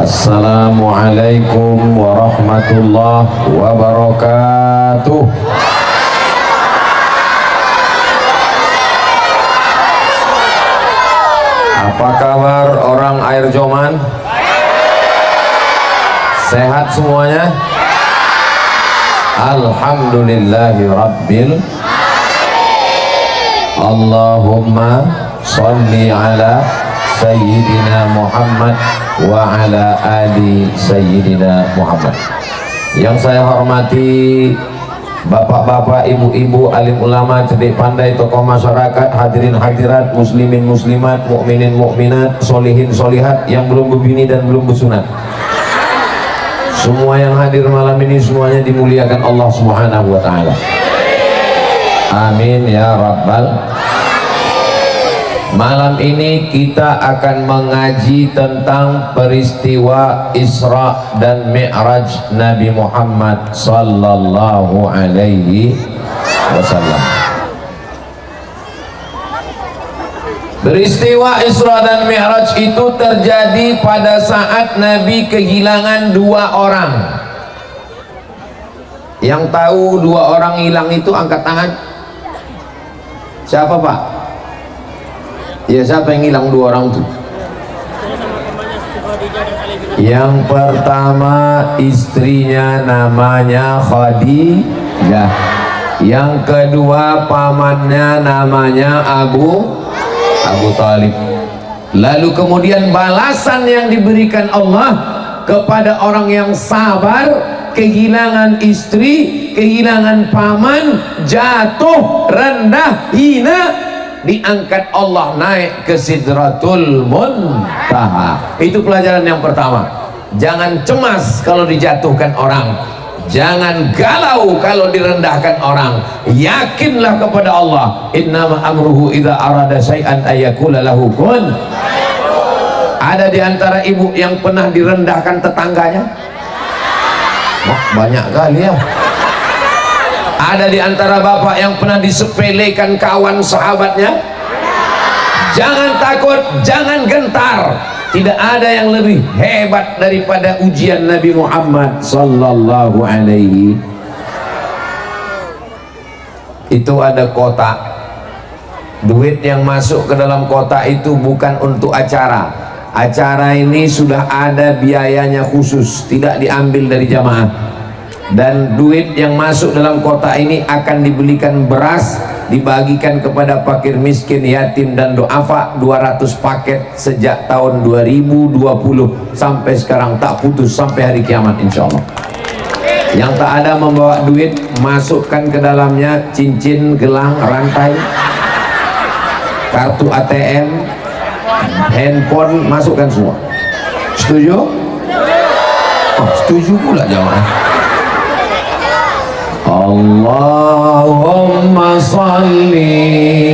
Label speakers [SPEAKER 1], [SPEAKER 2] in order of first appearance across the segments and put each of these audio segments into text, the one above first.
[SPEAKER 1] Assalamualaikum warahmatullahi wabarakatuh. Apa kabar orang Air Joman? Sehat semuanya? Alhamdulillahi Rabbil. Allahumma sholli ala Sayyidina Muhammad wa ala ali Sayyidina Muhammad. Yang saya hormati bapak-bapak, ibu-ibu, alim ulama, cerdik pandai, tokoh masyarakat, hadirin hadirat, muslimin muslimat, mukminin mukminat, solihin solihat yang belum berbini dan belum bersunat. Semua yang hadir malam ini semuanya dimuliakan Allah Subhanahu wa taala. Amin ya rabbal. Malam ini kita akan mengaji tentang peristiwa Isra dan Mi'raj Nabi Muhammad sallallahu alaihi wasallam. Peristiwa Isra dan Mi'raj itu terjadi pada saat Nabi kehilangan dua orang. Yang tahu dua orang hilang itu angkat tangan. Siapa Pak? Ya, siapa yang hilang dua orang itu? Yang pertama istrinya namanya Khadijah. Yang kedua pamannya namanya Abu Talib. Lalu kemudian balasan yang diberikan Allah kepada orang yang sabar, kehilangan istri, kehilangan paman, jatuh, rendah, hina, diangkat Allah naik ke Sidratul Muntaha. Itu pelajaran yang pertama. Jangan cemas kalau dijatuhkan orang, jangan galau kalau direndahkan orang. Yakinlah kepada Allah, innama amruhu idza arada syai'an ayyakula lahu kun. Ada di antara ibu yang pernah direndahkan tetangganya? Wah, banyak kali ya. Ada di antara bapak yang pernah disepelekan kawan sahabatnya? Jangan takut, jangan gentar. Tidak ada yang lebih hebat daripada ujian Nabi Muhammad sallallahu alaihi. Itu ada kotak. Duit yang masuk ke dalam kotak itu bukan untuk acara. Acara ini sudah ada biayanya khusus, tidak diambil dari jamaah. Dan duit yang masuk dalam kotak ini akan dibelikan beras, dibagikan kepada fakir miskin, yatim dan duafa. 200 paket sejak tahun 2020 sampai sekarang, tak putus sampai hari kiamat insyaallah. Yang tak ada membawa duit, masukkan ke dalamnya cincin, gelang, rantai, kartu ATM, handphone, masukkan semua. Setuju? Oh, setuju pula jamaah. Allahumma salli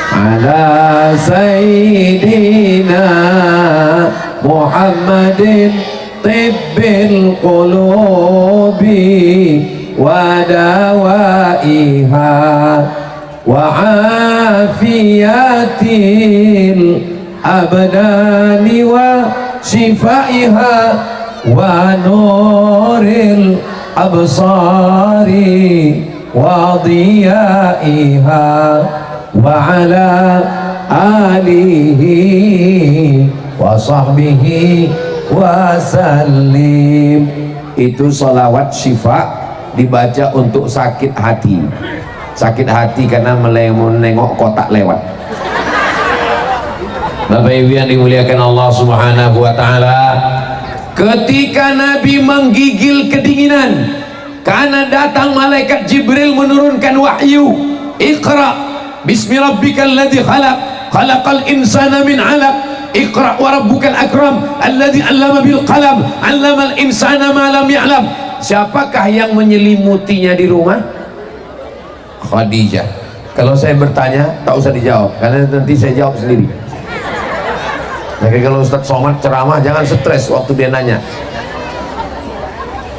[SPEAKER 1] ala Sayyidina Muhammadin tibbil qulubi wa dawaiha wa afiyatil abdani wa shifaiha wa nuril absari wa diyaiha wa ala alihi wa sahbihi wa sallim. Itu salawat syifa dibaca untuk sakit hati. Sakit hati karena menengok kotak lewat. Bapak Ibu yang dimuliakan Allah Subhanahu wa taala, ketika Nabi menggigil kedinginan karena datang malaikat Jibril menurunkan wahyu, Iqra bismi rabbikal ladzi khalaq, khalaqal insana min 'alaq, Iqra wa rabbukal akram alladzi 'allama bil qalam, 'allamal insana ma lam ya'lam. Siapakah yang menyelimutinya di rumah? Khadijah. Kalau saya bertanya tak usah dijawab karena nanti saya jawab sendiri. Jadi kalau Ustadz Somad ceramah jangan stres waktu dia nanya.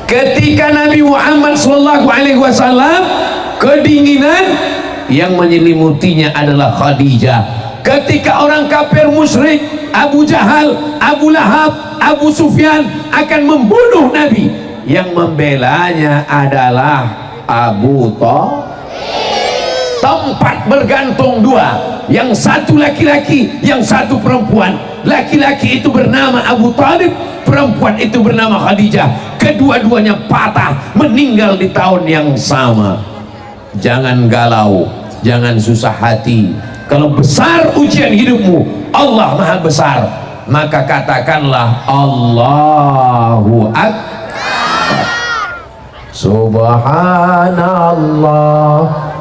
[SPEAKER 1] Ketika Nabi Muhammad SAW kedinginan, yang menyelimutinya adalah Khadijah. Ketika orang kafir musyrik Abu Jahal, Abu Lahab, Abu Sufyan akan membunuh Nabi. Yang membelanya adalah Abu Thalib. Tempat bergantung dua, yang satu laki-laki, yang satu perempuan. Laki-laki itu bernama Abu Thalib, perempuan itu bernama Khadijah. Kedua-duanya patah, meninggal di tahun yang sama. Jangan galau, jangan susah hati. Kalau besar ujian hidupmu, Allah Maha Besar, maka katakanlah Allahu Akbar. Subhanallah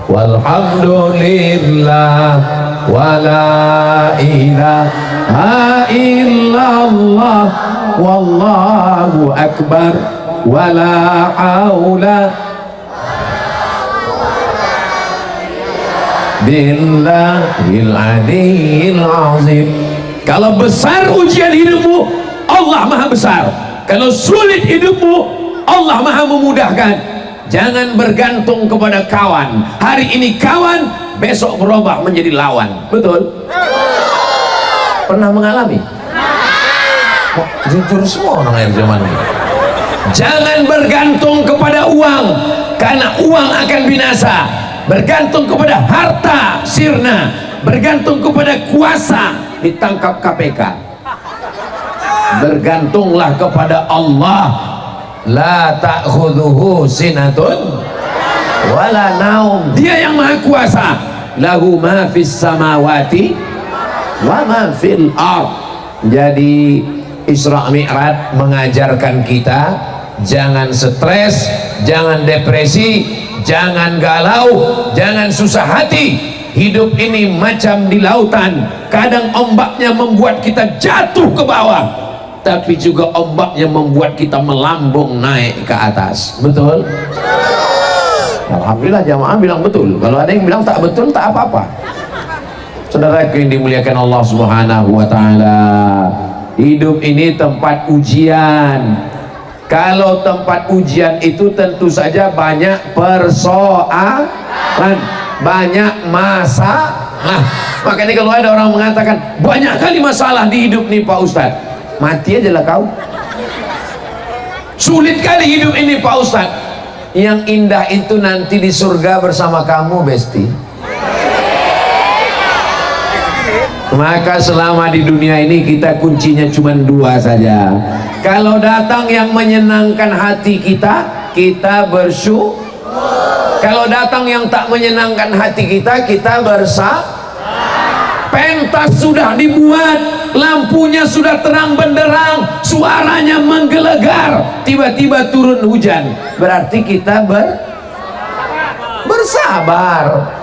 [SPEAKER 1] walhamdulillah wala ilaha illallah wallahu akbar wala haula billahil aliyil azim. Kalau besar ujian hidupmu, Allah Maha Besar. Kalau sulit hidupmu, Allah Maha memudahkan. Jangan bergantung kepada kawan. Hari ini kawan, besok berubah menjadi lawan. Betul? Pernah mengalami? Oh, jujur semua orang akhir zaman ini. Jangan bergantung kepada uang, karena uang akan binasa. Bergantung kepada harta sirna, bergantung kepada kuasa ditangkap KPK. Bergantunglah kepada Allah. La ta'khudhuhu sinatun wala naum. Dia yang maha kuasa. Lahu ma fis samawati wa ma fil ard. Jadi Isra Mi'raj mengajarkan kita jangan stres, jangan depresi, jangan galau, jangan susah hati. Hidup ini macam di lautan, kadang ombaknya membuat kita jatuh ke bawah, tapi juga ombaknya membuat kita melambung naik ke atas. Betul? Alhamdulillah jamaah bilang betul. Kalau ada yang bilang tak betul, tak apa-apa. Saudara yang dimuliakan Allah Subhanahu wa taala, hidup ini tempat ujian. Kalau tempat ujian itu tentu saja banyak persoalan, banyak masalah. Makanya kalau ada orang mengatakan banyak kali masalah di hidup nih Pak Ustadz, mati aja lah kau. Sulit kali hidup ini Pak Ustadz. Yang indah itu nanti di surga bersama kamu, Besti. Maka selama di dunia ini kita kuncinya cuma dua saja. Kalau datang yang menyenangkan hati kita, kita bersyukur. Kalau datang yang tak menyenangkan hati kita, kita bersabar. Pentas sudah dibuat, lampunya sudah terang benderang, suaranya menggelegar, tiba-tiba turun hujan, berarti kita bersabar.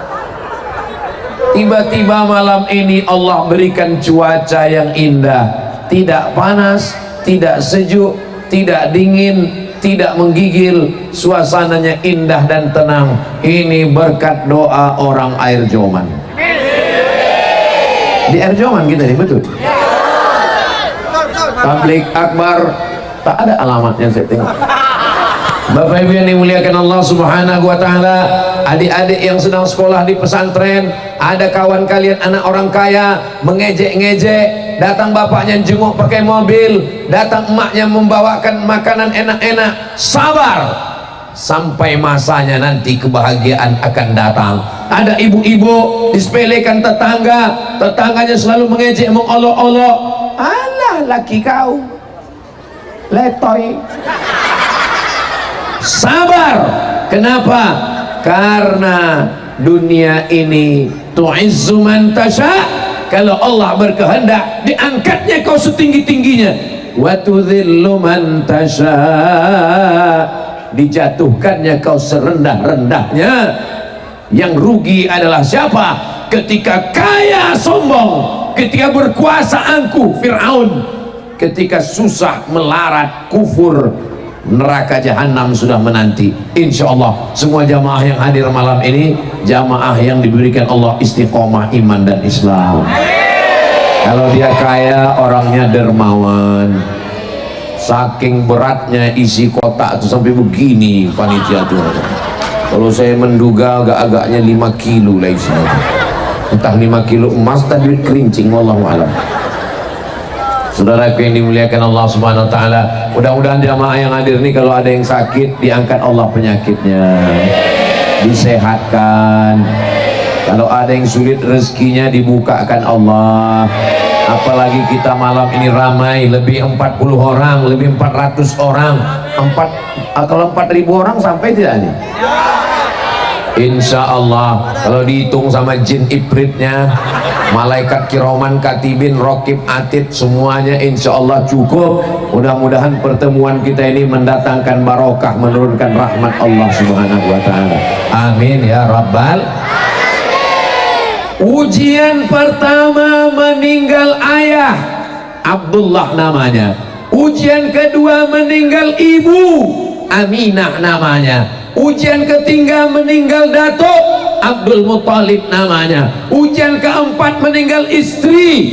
[SPEAKER 1] Tiba-tiba malam ini Allah berikan cuaca yang indah, tidak panas, tidak sejuk, tidak dingin, tidak menggigil, suasananya indah dan tenang. Ini berkat doa orang Air Joman. Di Air Joman kita nih, betul? Tablik akbar, tak ada alamatnya saya tengok. Bapak Ibu yang dimuliakan Allah Subhanahu wa taala, adik-adik yang sedang sekolah di pesantren, ada kawan kalian anak orang kaya mengejek-ngejek, datang bapaknya jenguk pakai mobil, datang emaknya membawakan makanan enak-enak. Sabar, sampai masanya nanti kebahagiaan akan datang. Ada ibu-ibu disepelekan tetangga, tetangganya selalu mengejek, mengolok-olok. Alah laki kau letoy. Sabar. Kenapa? Karena dunia ini tu'izzu man tasha, kalau Allah berkehendak diangkatnya kau setinggi-tingginya, wa tudhillu man tasha, dijatuhkannya kau serendah-rendahnya. Yang rugi adalah siapa? Ketika kaya sombong, ketika berkuasa angkuh Fir'aun, ketika susah melarat kufur, neraka jahanam sudah menanti. Insya Allah semua jamaah yang hadir malam ini jamaah yang diberikan Allah istiqomah iman dan Islam. Kalau dia kaya, orangnya dermawan, saking beratnya isi kotak itu sampai begini panitia tuh. Kalau saya menduga agak-agaknya 5 kilo lah isinya, entah 5 kilo emas dan duit kerincing, wallahu alam. Saudaraku yang dimuliakan Allah Subhanahu wa taala, mudah-mudahan jamaah yang hadir ini kalau ada yang sakit diangkat Allah penyakitnya, disehatkan. Kalau ada yang sulit rezekinya dibukakan Allah. Apalagi kita malam ini ramai, lebih 40 orang, lebih 400 orang. Kalau 4.000 orang sampai tidak nih? Insya Allah kalau dihitung sama jin ibritnya, malaikat kiroman katibin rokib atid, semuanya insya Allah cukup. Mudah-mudahan pertemuan kita ini mendatangkan barokah, menurunkan rahmat Allah Subhanahu wa ta'ala. Amin ya rabbal. Ujian pertama meninggal ayah, Abdullah namanya. Ujian kedua meninggal ibu, Aminah namanya. Ujian ketiga meninggal datuk, Abdul Muttalib namanya. Ujian keempat meninggal istri,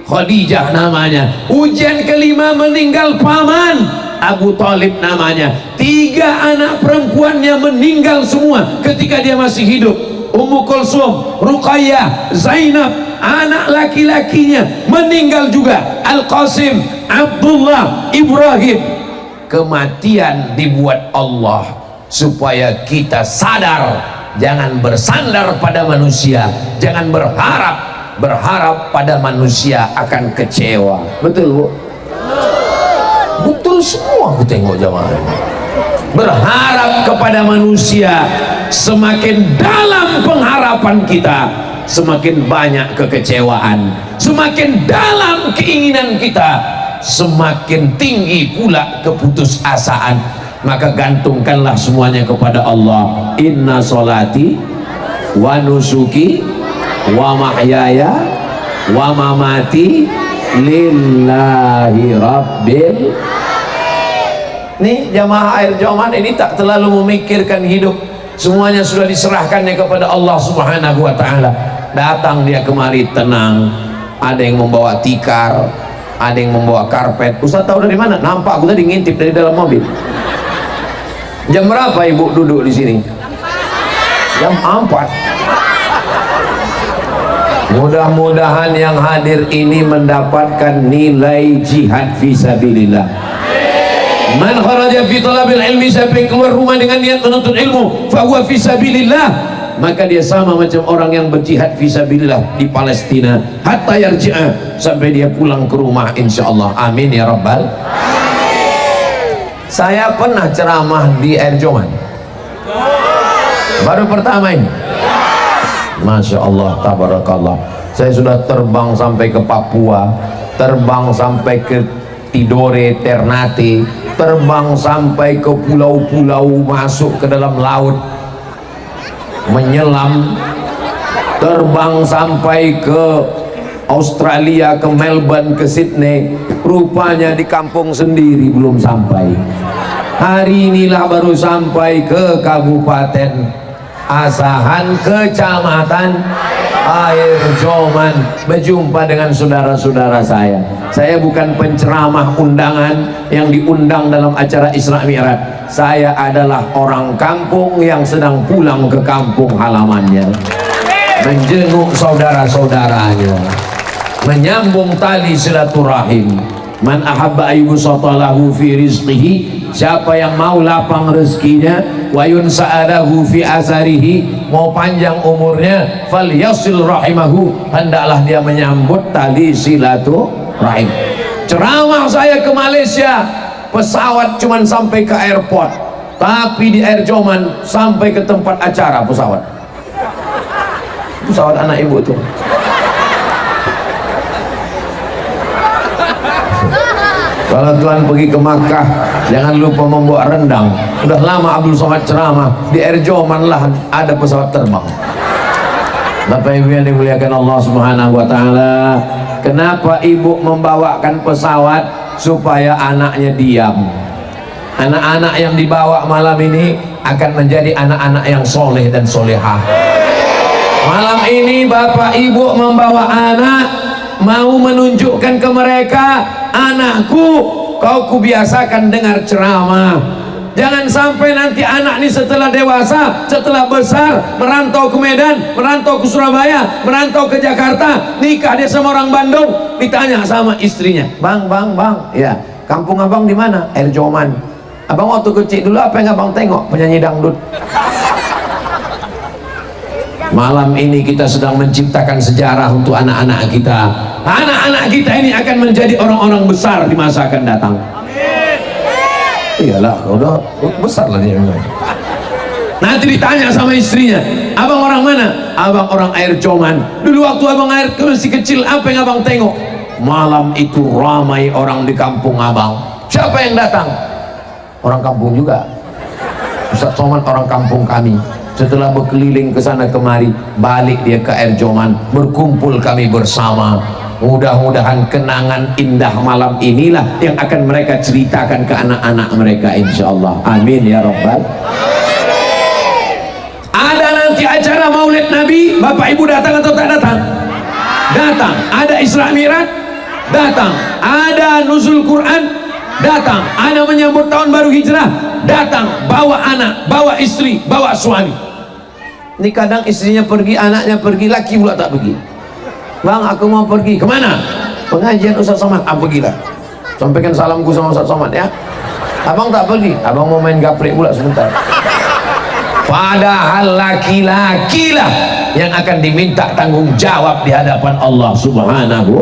[SPEAKER 1] Khadijah namanya. Ujian kelima meninggal paman, Abu Talib namanya. 3 anak perempuannya meninggal semua ketika dia masih hidup. Ummu Kulsum, Ruqayyah, Zainab. Anak laki-lakinya meninggal juga, Al-Qasim, Abdullah, Ibrahim. Kematian dibuat Allah supaya kita sadar, jangan bersandar pada manusia, jangan berharap pada manusia akan kecewa. Betul Bu? Betul semua. Aku tengok jamaah, berharap kepada manusia, semakin dalam pengharapan kita semakin banyak kekecewaan, semakin dalam keinginan kita semakin tinggi pula keputusasaan. Maka gantungkanlah semuanya kepada Allah. Inna solati wa nusuki wa mahyaya wa mamati lillahi rabbil. Nih jamaah air Joman ini tak terlalu memikirkan hidup, semuanya sudah diserahkannya kepada Allah Subhanahu wa ta'ala. Datang dia kemari tenang, ada yang membawa tikar, ada yang membawa karpet. Ustaz tahu dari mana? Nampak aku tadi ngintip dari dalam mobil. Jam berapa ibu duduk di sini? Jam 4. Mudah-mudahan yang hadir ini mendapatkan nilai jihad fisabilillah. Man kharaja fi talabil ilmi, siapa yang keluar rumah dengan niat menuntut ilmu, fa huwa fisabilillah, maka dia sama macam orang yang berjihad fisabilillah di Palestina, hatta yarji'a, sampai dia pulang ke rumah insyaallah. Amin ya rabbal. Saya pernah ceramah di Air Joman, baru pertama ini. Masya Allah, tabarakallah. Saya sudah terbang sampai ke Papua, terbang sampai ke Tidore, Ternate, terbang sampai ke pulau-pulau, masuk ke dalam laut, menyelam, terbang sampai ke Australia, ke Melbourne, ke Sydney. Rupanya di kampung sendiri belum sampai. Hari inilah baru sampai ke Kabupaten Asahan, Kecamatan Air Joman, berjumpa dengan saudara-saudara saya. Saya bukan penceramah undangan yang diundang dalam acara Isra Mi'raj. Saya adalah orang kampung yang sedang pulang ke kampung halamannya, menjenguk saudara-saudaranya, menyambung tali silaturahim. Man ahabba ayyusatalahu fi rizqihi, siapa yang mau lapang rezekinya, wa yunsa'adahu fi asarihi, mau panjang umurnya, falyasil rahimahu, hendaklah dia menyambut tali silaturahim. Ceramah saya ke Malaysia, pesawat cuman sampai ke airport, tapi di Air Joman sampai ke tempat acara pesawat anak ibu tuh. Kalau Tuhan pergi ke Makkah, jangan lupa membawa rendang. Udah lama Abdul Somad ceramah, di Air Joman lah ada pesawat terbang. Bapak Ibu yang dimuliakan Allah Subhanahu wa ta'ala, kenapa ibu membawakan pesawat? Supaya anaknya diam. Anak-anak yang dibawa malam ini akan menjadi anak-anak yang soleh dan solehah. Malam ini bapak ibu membawa anak, mau menunjukkan ke mereka, anakku, kau kubiasakan dengar ceramah, Jangan sampai nanti anak ini setelah dewasa, setelah besar, merantau ke Medan, merantau ke Surabaya, merantau ke Jakarta, nikah dia sama orang Bandung, ditanya sama istrinya, bang, ya, kampung abang di mana? Air Joman. Abang waktu kecil dulu apa yang abang tengok? Penyanyi dangdut. Malam ini kita sedang menciptakan sejarah untuk anak-anak kita. Anak-anak kita ini akan menjadi orang-orang besar di masa akan datang. Amin. Iyalah, udah besar lah dia. Nanti ditanya sama istrinya, abang orang mana? Abang orang Air Joman. Dulu waktu abang masih kecil, apa yang abang tengok? Malam itu ramai orang di kampung abang. Siapa yang datang? Orang kampung juga. Ustaz Somad orang kampung kami. Setelah berkeliling ke sana kemari, balik dia ke Air Joman, berkumpul kami bersama. Mudah-mudahan kenangan indah malam inilah yang akan mereka ceritakan ke anak-anak mereka, insyaallah. Amin ya rabbal. Ada nanti acara Maulid Nabi, Bapak Ibu datang atau tak datang? Datang. Ada Isra Mi'raj? Datang. Ada nuzul Quran? Datang. Ada menyambut tahun baru hijrah? Datang. Bawa anak, bawa istri, bawa suami. Ini kadang istrinya pergi, anaknya pergi, laki pula tak pergi. Bang, aku mau pergi. Kemana? Pengajian Ustaz Somad. Ah, pergilah. Sampaikan salamku sama Ustaz Somad ya. Abang tak pergi. Abang mau main gaplek pula sebentar. Padahal laki-laki lah yang akan diminta tanggung jawab di hadapan Allah Subhanahu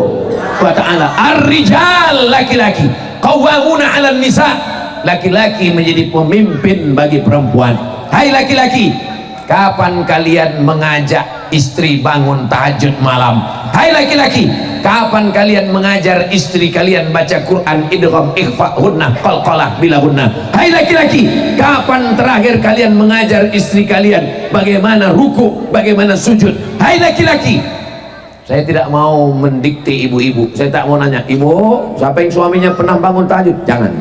[SPEAKER 1] wa ta'ala. Ar-rijal, laki-laki, qawwamuna 'alan nisa. Laki-laki menjadi pemimpin bagi perempuan. Hai laki-laki, kapan kalian mengajak istri bangun tahajud malam? Hai laki-laki, kapan kalian mengajar istri kalian baca Quran idgham ikhfa hunna qalqalah bilahunna? Hai laki-laki, kapan terakhir kalian mengajar istri kalian bagaimana ruku, bagaimana sujud? Hai laki-laki, saya tidak mau mendikte ibu-ibu, saya tak mau nanya, ibu siapa yang suaminya pernah bangun tahajud? Jangan,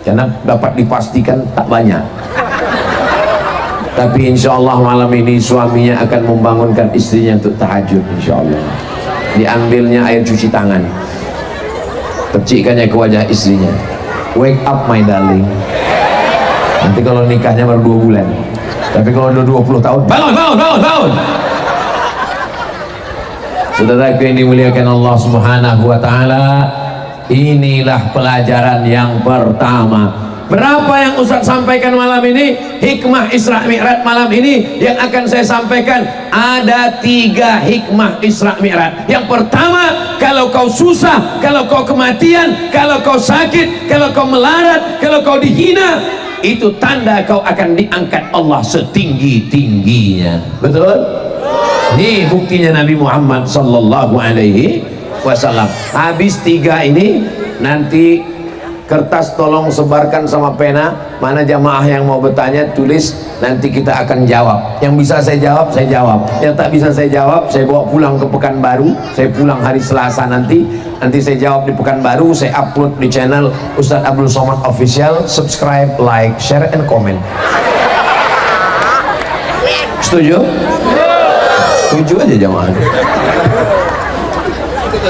[SPEAKER 1] karena dapat dipastikan tak banyak. Tapi insya Allah malam ini suaminya akan membangunkan istrinya untuk tahajud, insya Allah. Diambilnya air cuci tangan, percikannya ke wajah istrinya, wake up my darling. Nanti kalau nikahnya baru 2 bulan, tapi kalau udah 20 tahun, bangun. Saudaraku yang dimuliakan Allah Subhanahu wa ta'ala, inilah pelajaran yang pertama. Berapa yang Ustaz sampaikan malam ini? Hikmah Isra Mi'raj malam ini yang akan saya sampaikan. Ada 3 hikmah Isra Mi'raj. Yang pertama, kalau kau susah, kalau kau kematian, kalau kau sakit, kalau kau melarat, kalau kau dihina, itu tanda kau akan diangkat Allah setinggi-tingginya. Betul? Ini buktinya Nabi Muhammad sallallahu alaihi wasallam. Habis 3 ini, nanti kertas tolong sebarkan sama pena. Mana jamaah yang mau bertanya tulis, nanti kita akan jawab. Yang bisa saya jawab, saya jawab. Yang tak bisa saya jawab, saya bawa pulang ke Pekanbaru. Saya pulang hari Selasa nanti saya jawab di Pekanbaru. Saya upload di channel Ustadz Abdul Somad Official. Subscribe, like, share, and comment. Setuju? Setuju aja jamaah.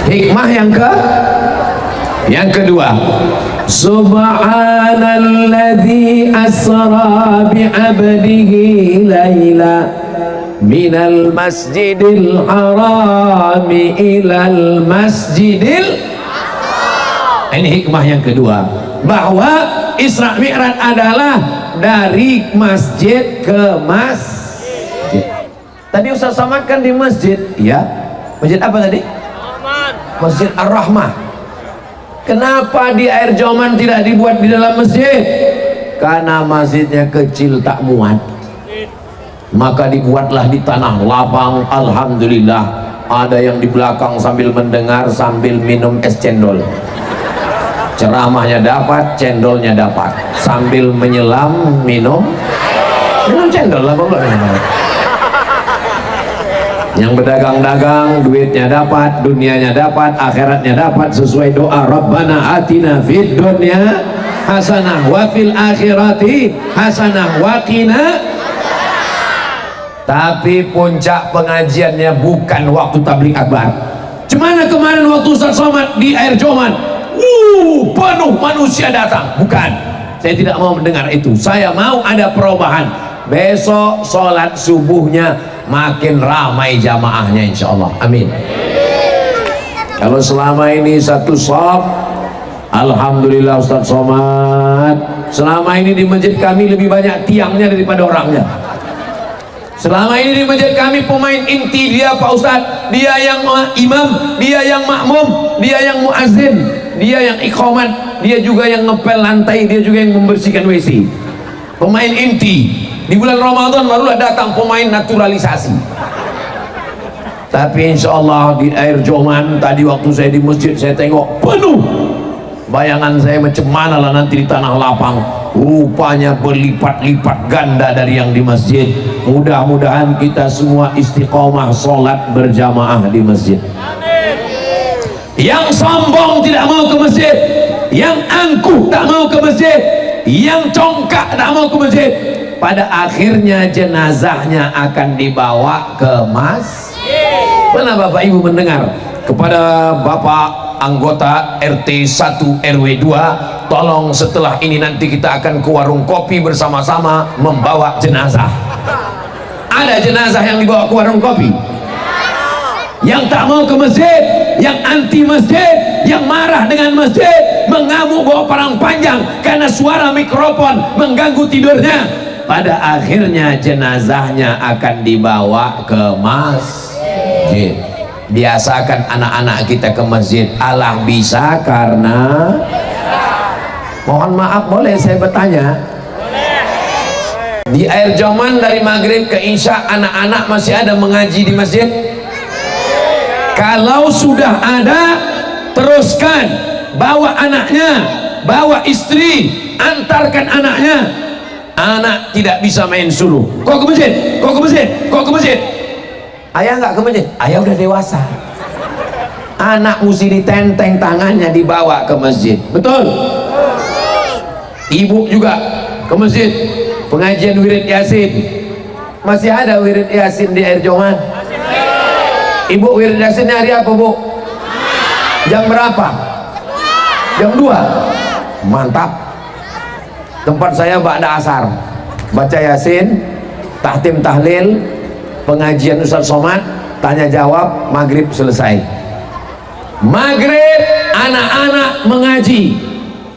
[SPEAKER 1] Hikmah yang kedua, Subhanalladzi asra bi'abdihi laila minal masjidil harami ilal masjidil. Ini hikmah yang kedua, bahwa Isra Mi'raj adalah dari masjid ke masjid. Tadi Ustaz Somad kan di masjid, ya. Masjid apa tadi? Masjid Ar-Rahmah. Kenapa di Air Joman tidak dibuat di dalam masjid? Karena masjidnya kecil tak muat. Maka dibuatlah di tanah lapang. Alhamdulillah, ada yang di belakang sambil mendengar sambil minum es cendol. Ceramahnya dapat, cendolnya dapat. Sambil menyelam minum cendol lah. Yang berdagang-dagang duitnya dapat, dunianya dapat, akhiratnya dapat, sesuai doa Rabbana atina fid dunya hasanah wa fil akhirati hasanah wa qina. Tapi puncak pengajiannya bukan waktu tabligh akbar. Cuman kemarin waktu Ustaz Somad di Air Joman, penuh manusia datang. Bukan, Saya tidak mau mendengar itu. Saya mau ada perubahan. Besok sholat subuhnya makin ramai jamaahnya insya Allah. Amin. Kalau selama ini satu shaf, alhamdulillah Ustaz Somad, selama ini di masjid kami lebih banyak tiangnya daripada orangnya. Selama ini di masjid kami pemain inti dia Pak Ustadz, dia yang imam, dia yang makmum, dia yang muazzin, dia yang iqamat, dia juga yang ngepel lantai, dia juga yang membersihkan WC. Pemain inti. Di bulan Ramadan barulah datang pemain naturalisasi. Tapi insya Allah di air Joman tadi waktu saya di masjid saya tengok penuh. Bayangan saya macam mana lah nanti di tanah lapang, rupanya berlipat-lipat ganda dari yang di masjid. Mudah-mudahan kita semua istiqomah sholat berjamaah di masjid. Yang sombong tidak mau ke masjid, yang angkuh tak mau ke masjid, yang congkak tak mau ke masjid, pada akhirnya jenazahnya akan dibawa ke masjid. Mana Bapak Ibu mendengar? Kepada Bapak anggota RT 1 RW 2, tolong setelah ini nanti kita akan ke warung kopi bersama-sama membawa jenazah. Ada jenazah yang dibawa ke warung kopi? Yang tak mau ke masjid, yang anti masjid, yang marah dengan masjid, mengamuk bawa parang panjang karena suara mikrofon mengganggu tidurnya, pada akhirnya jenazahnya akan dibawa ke masjid. Biasakan anak-anak kita ke masjid. Allah bisa karena, mohon maaf boleh saya bertanya? Di air Joman dari maghrib ke isya anak-anak masih ada mengaji di masjid? Kalau sudah ada, teruskan, bawa anaknya, bawa istri, antarkan anaknya. Anak tidak bisa main suluh. Kok ke masjid? Kok ke masjid? Kok ke masjid? Ayah nggak ke masjid? Ayah udah dewasa. Anak mesti ditenteng tangannya dibawa ke masjid. Betul? Ibu juga ke masjid. Pengajian wirid yasin. Masih ada wirid yasin di air Joman? Ibu wirid yasinnya hari apa Bu? Jam berapa? Jam 2. Mantap. Tempat saya ba'da asar, baca yasin, tahtim tahlil, pengajian Ustaz Somad, tanya jawab, maghrib selesai. Maghrib anak-anak mengaji,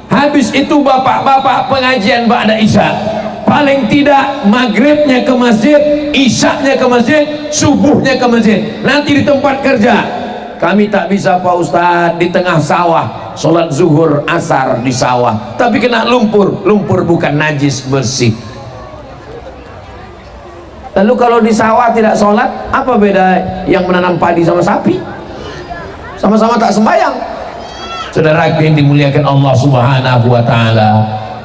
[SPEAKER 1] habis itu bapak-bapak pengajian ba'da isya. Paling tidak maghribnya ke masjid, isyaknya ke masjid, subuhnya ke masjid. Nanti di tempat kerja kami tak bisa Pak Ustadz di tengah sawah sholat zuhur asar di sawah, tapi kena lumpur. Lumpur bukan najis, bersih. Lalu kalau di sawah tidak sholat, apa beda yang menanam padi sama sapi? Sama-sama tak sembahyang. Saudara yang dimuliakan Allah Subhanahu wa Ta'ala,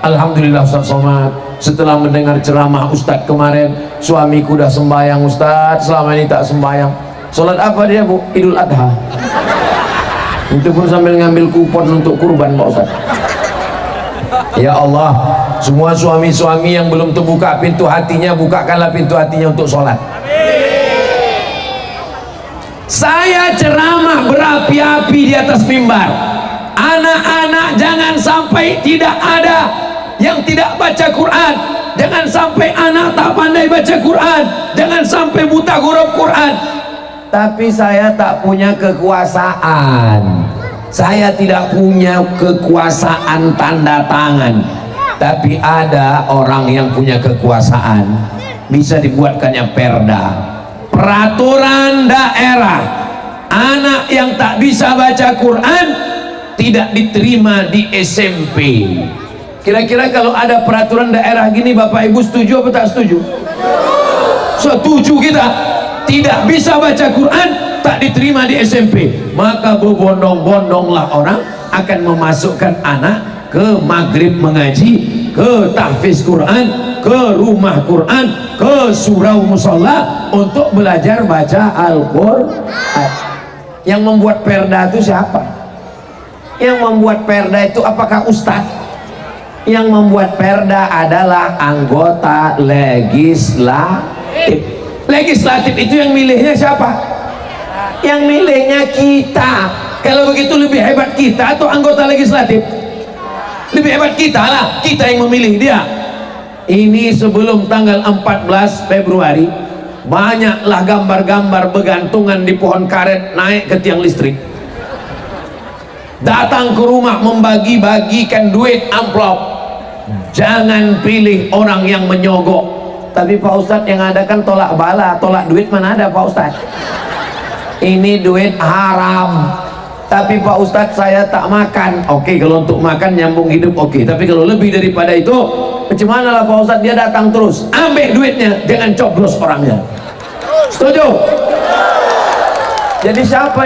[SPEAKER 1] alhamdulillah Ustaz Somad, setelah mendengar ceramah Ustaz kemarin, suamiku udah sembahyang Ustaz, selama ini tak sembahyang. Sholat apa dia Bu? Idul Adha. Itu pun sambil ngambil kupon untuk kurban Pak Ustaz. Ya Allah, semua suami-suami yang belum terbuka pintu hatinya, bukakanlah pintu hatinya untuk sholat. Saya ceramah berapi-api di atas mimbar. Anak-anak jangan sampai tidak ada yang tidak baca Quran. Jangan sampai anak tak pandai baca Quran. Jangan sampai buta huruf Quran. Tapi saya tak punya kekuasaan. Saya tidak punya kekuasaan tanda tangan. Tapi ada orang yang punya kekuasaan. Bisa dibuatkannya perda, peraturan daerah. Anak yang tak bisa baca Quran tidak diterima di SMP. Kira-kira kalau ada peraturan daerah gini, Bapak Ibu setuju apa tak setuju? Setuju kita. Tidak bisa baca Quran, tak diterima di SMP. Maka berbondong-bondonglah orang akan memasukkan anak ke maghrib mengaji, ke tahfiz Quran, ke rumah Quran, ke surau musola untuk belajar baca Al-Quran. Yang membuat perda itu siapa? Yang membuat perda itu apakah ustadz? Yang membuat perda adalah anggota legislatif. Legislatif itu yang milihnya siapa? Yang milihnya kita. Kalau begitu lebih hebat kita atau anggota legislatif? Lebih hebat kita lah, kita yang memilih dia. Ini sebelum tanggal 14 Februari banyaklah gambar-gambar bergantungan di pohon karet naik ke tiang listrik. Datang ke rumah membagi-bagikan duit amplop. Jangan pilih orang yang menyogok. Tapi Pak Ustadz yang ada kan tolak bala, tolak duit mana ada Pak Ustadz? Ini duit haram. Tapi Pak Ustadz saya tak makan. Oke, kalau untuk makan nyambung hidup oke. Tapi kalau lebih daripada itu, bagaimana lah Pak Ustadz? Dia datang terus, ambil duitnya, jangan coblos orangnya. Setuju? Jadi siapa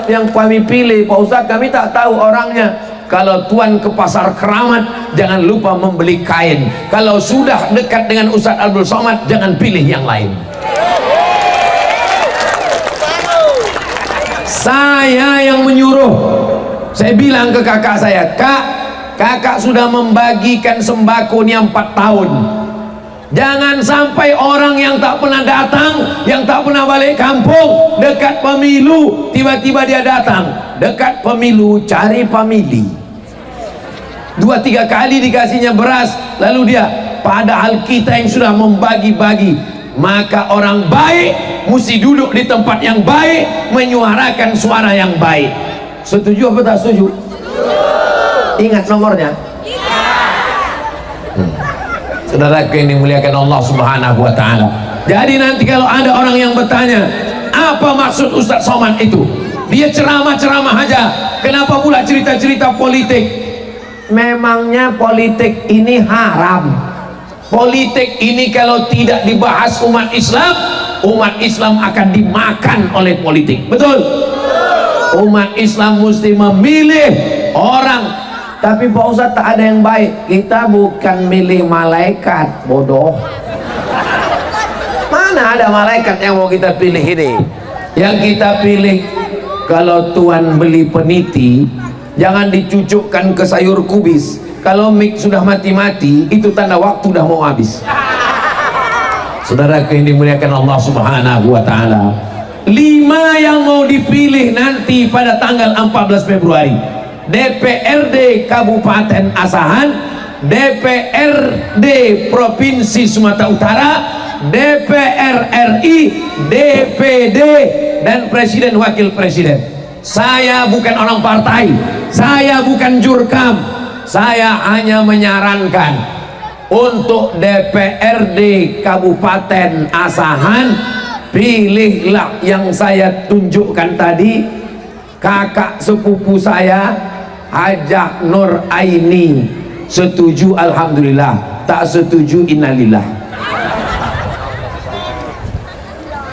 [SPEAKER 1] yang kami pilih Pak Ustadz? Kami tak tahu orangnya. Kalau tuan ke pasar Keramat, jangan lupa membeli kain. Kalau sudah dekat dengan Ustadz Abdul Somad, jangan pilih yang lain. Saya yang menyuruh. Saya bilang ke kakak saya, kakak sudah membagikan sembako ini 4 tahun. Jangan sampai orang yang tak pernah datang, yang tak pernah balik kampung, dekat pemilu tiba-tiba dia datang. Dekat pemilu cari pemilih, 2-3 kali dikasihnya beras, lalu dia, padahal kita yang sudah membagi-bagi. Maka orang baik mesti duduk di tempat yang baik, menyuarakan suara yang baik. Setuju apa tak setuju? Ingat nomornya? Saudaraku yang dimuliakan Allah Subhanahu wa ta'ala. Jadi nanti kalau ada orang yang bertanya, apa maksud Ustadz Somad itu? Dia ceramah-ceramah aja, kenapa pula cerita-cerita politik? Memangnya politik ini haram? Politik ini kalau tidak dibahas umat Islam akan dimakan oleh politik. Betul? Umat Islam mesti memilih orang. Tapi Pak Ustadz tak ada yang baik. Kita bukan milih malaikat, bodoh. Mana ada malaikat yang mau kita pilih ini? Yang kita pilih, kalau tuan beli peniti, jangan dicucukkan ke sayur kubis. Kalau mik sudah mati-mati, itu tanda waktu sudah mau habis. Saudaraku yang dimuliakan Allah Subhanahu wa ta'ala, 5 yang mau dipilih nanti pada tanggal 14 Februari. DPRD Kabupaten Asahan, DPRD Provinsi Sumatera Utara, DPR RI, DPD, dan Presiden Wakil Presiden. Saya bukan orang partai, saya bukan jurkam, saya hanya menyarankan untuk DPRD Kabupaten Asahan, pilihlah yang saya tunjukkan tadi, kakak sepupu saya Hajah Nur Aini. Setuju alhamdulillah, tak setuju innalillah.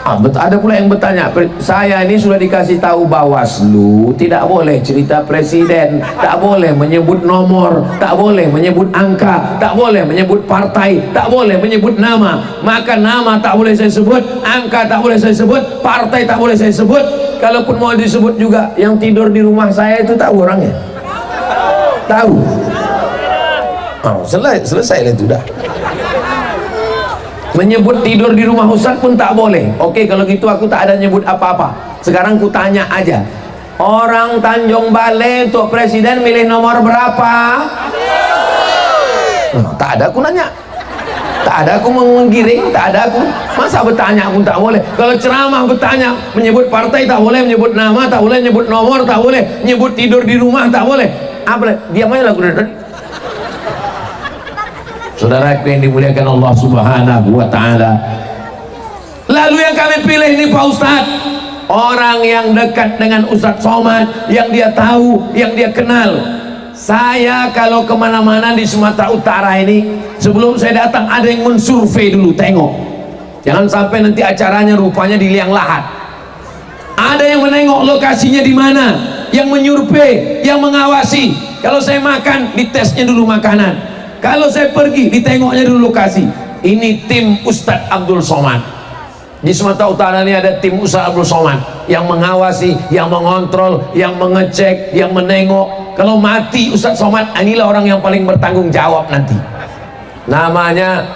[SPEAKER 1] Ada pula yang bertanya, saya ini sudah dikasih tahu Bawaslu tidak boleh cerita presiden, tak boleh menyebut nomor, tak boleh menyebut angka, tak boleh menyebut partai, tak boleh menyebut nama. Maka nama tak boleh saya sebut, angka tak boleh saya sebut, partai tak boleh saya sebut. Kalaupun mau disebut juga, yang tidur di rumah saya itu tahu orangnya? Tahu? Oh, selesai itu dah. Menyebut tidur di rumah Ustaz pun tak boleh. Oke, kalau gitu aku tak ada nyebut apa-apa. Sekarang ku tanya aja, orang Tanjung Balai untuk presiden milih nomor berapa? Oh, tak ada aku nanya, tak ada aku menggiring, tak ada aku. Masa bertanya pun tak boleh? Kalau ceramah bertanya, menyebut partai tak boleh, menyebut nama tak boleh, menyebut nomor tak boleh, menyebut tidur di rumah tak boleh. Apa? Diam aja lagu. Saudaraku yang dimuliakan Allah Subhanahu wa ta'ala, lalu yang kami pilih ini Pak Ustadz, orang yang dekat dengan Ustadz Somad, yang dia tahu, yang dia kenal. Saya kalau kemana-mana di Sumatera Utara ini, sebelum saya datang ada yang mensurvei dulu, tengok, jangan sampai nanti acaranya rupanya di liang lahat. Ada yang menengok lokasinya di mana, yang menyurvei, yang mengawasi. Kalau saya makan, ditesnya dulu makanan. Kalau saya pergi, ditengoknya dulu lokasi. Ini tim Ustadz Abdul Somad. Di Sumatera Utara ini ada tim Ustadz Abdul Somad yang mengawasi, yang mengontrol, yang mengecek, yang menengok. Kalau mati Ustadz Somad, inilah orang yang paling bertanggung jawab nanti. Namanya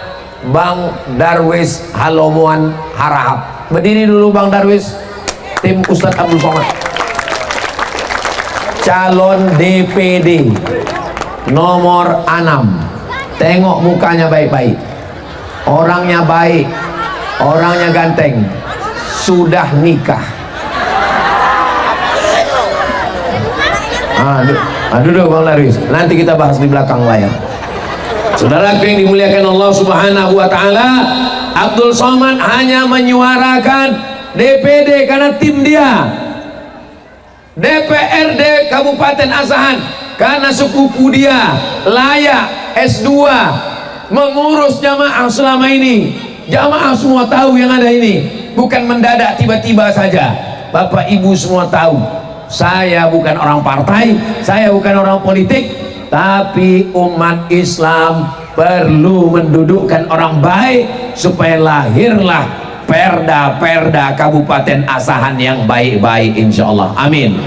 [SPEAKER 1] Bang Darwis Halomuan Harahap. Berdiri dulu Bang Darwis. Tim Ustadz Abdul Somad, calon DPD. nomor 6. Tengok mukanya baik-baik, orangnya baik, orangnya ganteng, sudah nikah. Duduk Bang Darwis, nanti kita bahas di belakang layar. Saudara yang dimuliakan Allah Subhanahu wa Ta'ala, Abdul Somad hanya menyuarakan DPD karena tim dia, DPRD Kabupaten Asahan karena sepupu dia layak S2 mengurus jamaah selama ini. Jamaah semua tahu yang ada ini, bukan mendadak tiba-tiba saja. Bapak Ibu semua tahu, saya bukan orang partai, saya bukan orang politik, tapi umat Islam perlu mendudukkan orang baik supaya lahirlah perda-perda Kabupaten Asahan yang baik-baik, insya Allah. Amin.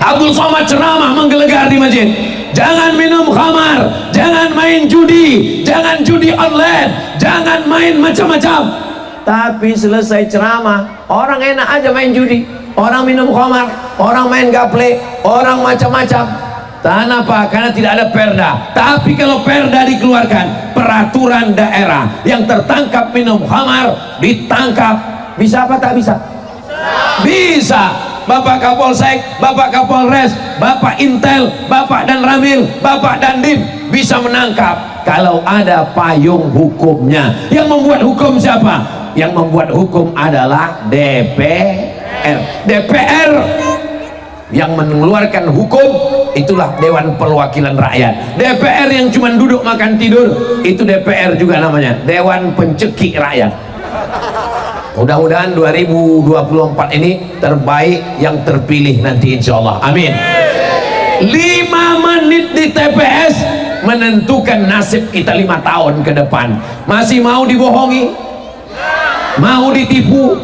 [SPEAKER 1] Abdul Somad ceramah menggelegar di masjid, jangan minum khamar, jangan main judi, jangan judi online, jangan main macam-macam. Tapi selesai ceramah, orang enak aja main judi, orang minum khamar, orang main gaple, orang macam-macam. Kenapa? Karena tidak ada perda. Tapi kalau perda dikeluarkan, peraturan daerah yang tertangkap minum khamar ditangkap. Bisa apa tak bisa? Bisa. Bapak Kapolsek, Bapak Kapolres, Bapak Intel, Bapak dan Ramil, Bapak Dandim bisa menangkap kalau ada payung hukumnya. Yang membuat hukum siapa? Yang membuat hukum adalah DPR. DPR yang mengeluarkan hukum itulah Dewan Perwakilan Rakyat. DPR yang cuma duduk makan tidur itu DPR juga namanya, Dewan Pencekik Rakyat. Mudah-mudahan 2024 ini terbaik yang terpilih nanti, insya Allah. Amin. 5 menit di TPS menentukan nasib kita 5 tahun ke depan. Masih mau dibohongi? Mau ditipu?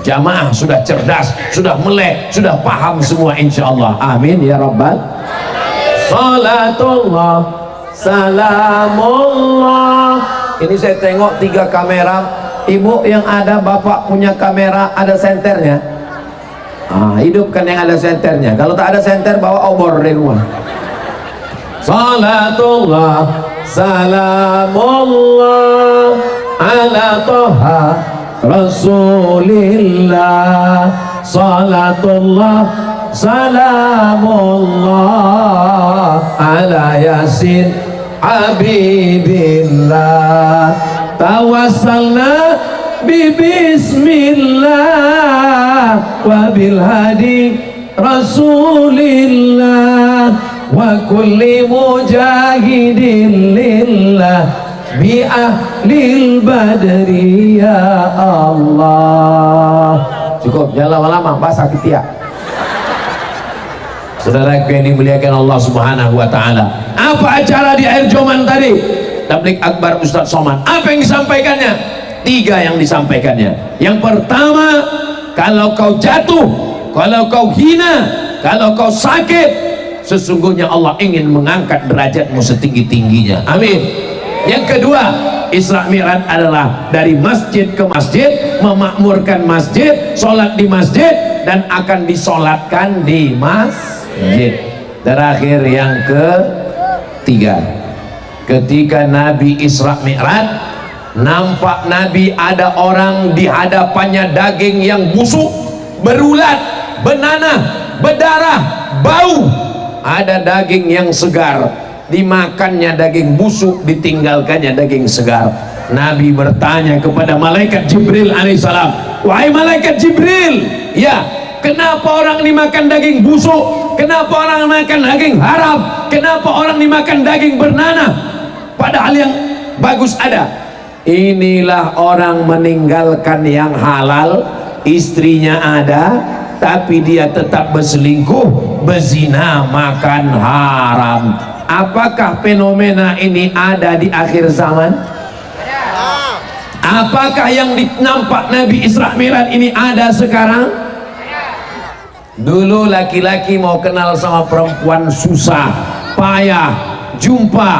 [SPEAKER 1] Jamaah sudah cerdas, sudah melek, sudah paham semua, insya Allah. Amin ya Rabbal. Salatullah, salamullah. Ini saya tengok 3 kamera. Ibu yang ada, bapak punya kamera ada senternya. Hidupkan yang ada senternya. Kalau tak ada senter, bawa obor dari rumah. Salatullah, salamullah ala toha Rasulillah. Salatullah, salamullah ala Yasin Habibillah. Tawassalna bismillah wa bil hadi Rasulillah wa kulli mujahidin lillah bi ahlil badri ya Allah. Cukup, jangan lama-lama, basah ketiak. Saudara yang dimuliakan Allah Subhanahu wa Ta'ala, apa acara di akhir Joman tadi? Tablik Akbar Ustadz Somad. Apa yang disampaikannya? 3 yang disampaikannya. Yang pertama, kalau kau jatuh, kalau kau hina, kalau kau sakit, sesungguhnya Allah ingin mengangkat derajatmu setinggi-tingginya. Amin. Yang kedua, Isra Mi'raj adalah dari masjid ke masjid, memakmurkan masjid, sholat di masjid, dan akan disolatkan di masjid. Terakhir yang ketiga, ketika Nabi Isra Mi'raj, nampak Nabi ada orang di hadapannya daging yang busuk, berulat, benanah, berdarah, bau. Ada daging yang segar, dimakannya daging busuk, ditinggalkannya daging segar. Nabi bertanya kepada malaikat Jibril alaihissalam, wahai malaikat Jibril, ya, kenapa orang dimakan daging busuk? Kenapa orang makan daging haram? Kenapa orang dimakan daging bernanah? Padahal yang bagus ada. Inilah orang meninggalkan yang halal, istrinya ada, tapi dia tetap berselingkuh, berzina, makan haram. Apakah fenomena ini ada di akhir zaman? Apakah yang nampak Nabi Isra Mi'raj ini ada sekarang? Dulu laki-laki mau kenal sama perempuan susah, payah, jumpa,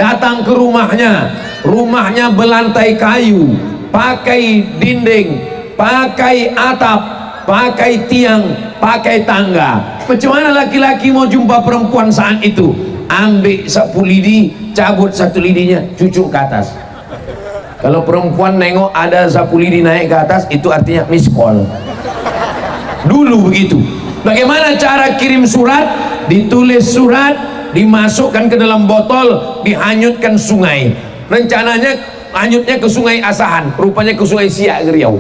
[SPEAKER 1] datang ke rumahnya, rumahnya berlantai kayu, pakai dinding, pakai atap, pakai tiang, pakai tangga. Macam mana laki-laki mau jumpa perempuan saat itu? Ambil sapu lidi, cabut satu lidinya, cucuk ke atas. Kalau perempuan nengok ada sapu lidi naik ke atas, itu artinya miss call. Dulu begitu. Bagaimana cara kirim surat? Ditulis surat, dimasukkan ke dalam botol, dihanyutkan sungai. Rencananya hanyutnya ke sungai Asahan, rupanya ke sungai Siak ke Riau.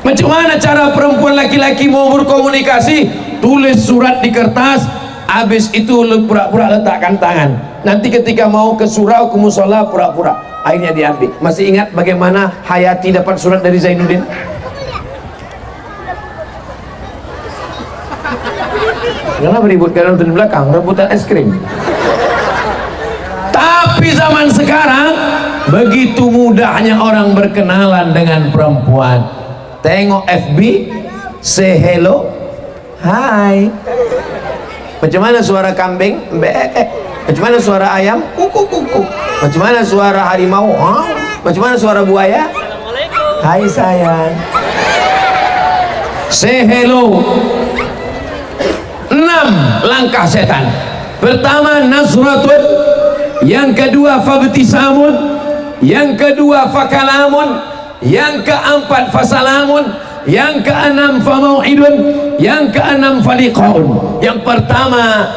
[SPEAKER 1] Macam mana cara perempuan laki-laki mau berkomunikasi? Tulis surat di kertas, habis itu pura-pura letakkan tangan. Nanti ketika mau ke surau, ke musola, pura-pura akhirnya diambil. Masih ingat bagaimana Hayati dapat surat dari Zainuddin? Kenapa ributkan di belakang? Rebutan es krim. Tapi zaman sekarang begitu mudahnya orang berkenalan dengan perempuan. Tengok FB, say hello, hai. Macam mana suara kambing? Macam mana suara ayam? Kuku kuku. Macam mana suara harimau? Macam mana suara buaya? Hai sayang. Say hello. 6 langkah setan. Pertama nazratun, yang kedua fabtisamun, yang kedua fakalamun, yang keempat fasalamun, yang keenam famau'idun, yang keenam faliqaun. Yang pertama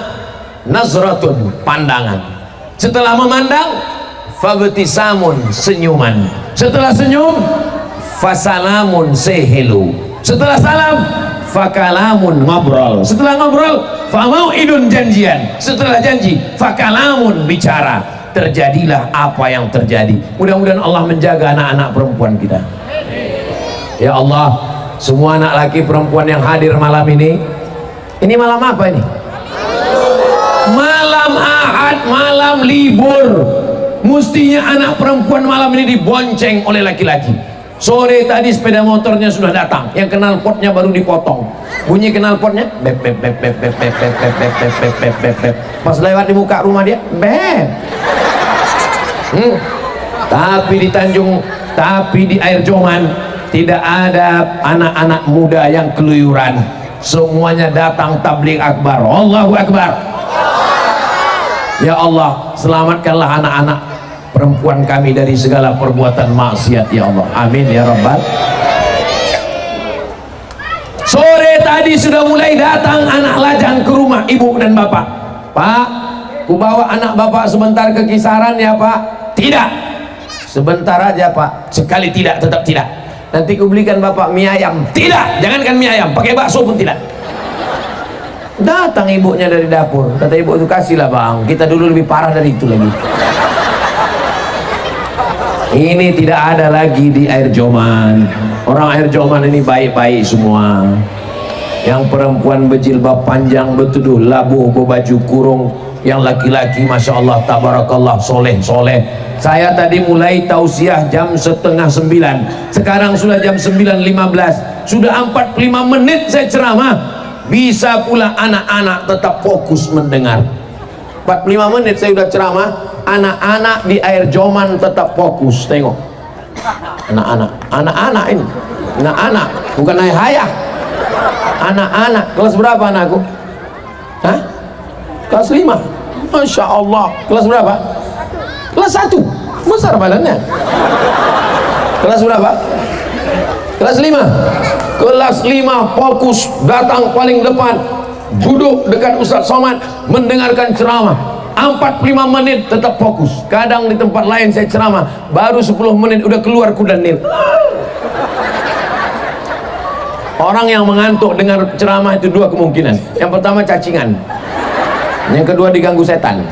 [SPEAKER 1] nazratun, pandangan. Setelah memandang, fabtisamun, senyuman. Setelah senyum, fasalamun, say hello. Setelah salam, fakalamun, ngobrol. Setelah ngobrol, famau'idun, janjian. Setelah janji, fakalamun, bicara. Terjadilah apa yang terjadi. Mudah-mudahan Allah menjaga anak-anak perempuan kita. Ya Allah, semua anak laki perempuan yang hadir malam ini malam apa ini? Malam Ahad, malam libur. Mestinya anak perempuan malam ini dibonceng oleh laki-laki. Sore tadi sepeda motornya sudah datang, yang knalpotnya baru dipotong. Bunyi knalpotnya bep bep bep bep bep bep bep bep bep bep bep bep bep bep. Pas lewat di muka rumah dia bep. Tapi di Air Joman tidak ada anak-anak muda yang keluyuran. Semuanya datang tabligh akbar. Allahu akbar. Ya Allah, selamatkanlah anak-anak perempuan kami dari segala perbuatan maksiat ya Allah, amin ya rabbal. Sore tadi sudah mulai datang anak lajang ke rumah ibu dan bapak. Pak, ku bawa anak bapak sebentar ke Kisaran ya Pak. Tidak, sebentar aja Pak. Sekali tidak, tetap tidak. Nanti ku belikan bapak mie ayam. Tidak, jangankan mie ayam, pakai bakso pun tidak. Datang ibunya dari dapur, kata ibu itu kasihlah bang, kita dulu lebih parah dari itu lagi. Ini tidak ada lagi di Air Joman. Orang Air Joman ini baik-baik semua. Yang perempuan berjilbab panjang betuduh, labuh berbaju kurung. Yang laki-laki Masya Allah tabarakallah soleh-soleh. Saya tadi mulai tausiah jam 8:30. Sekarang sudah jam 9:15. Sudah 45 menit saya ceramah. Bisa pula anak-anak tetap fokus mendengar. 45 menit saya sudah ceramah. Anak-anak di Air Joman tetap fokus. Tengok anak-anak ini, anak-anak bukan ayah, anak-anak. Kelas berapa anakku? Hah? Kelas 5. Masya Allah. Kelas berapa? Kelas 1. Besar badannya. Kelas berapa? Kelas 5. Kelas 5 fokus, datang paling depan, duduk dekat Ustaz Somad, mendengarkan ceramah. 45 menit tetap fokus. Kadang di tempat lain saya ceramah baru 10 menit udah keluar kuda nil. Orang yang mengantuk dengar ceramah itu dua kemungkinan. Yang pertama cacingan, yang kedua diganggu setan.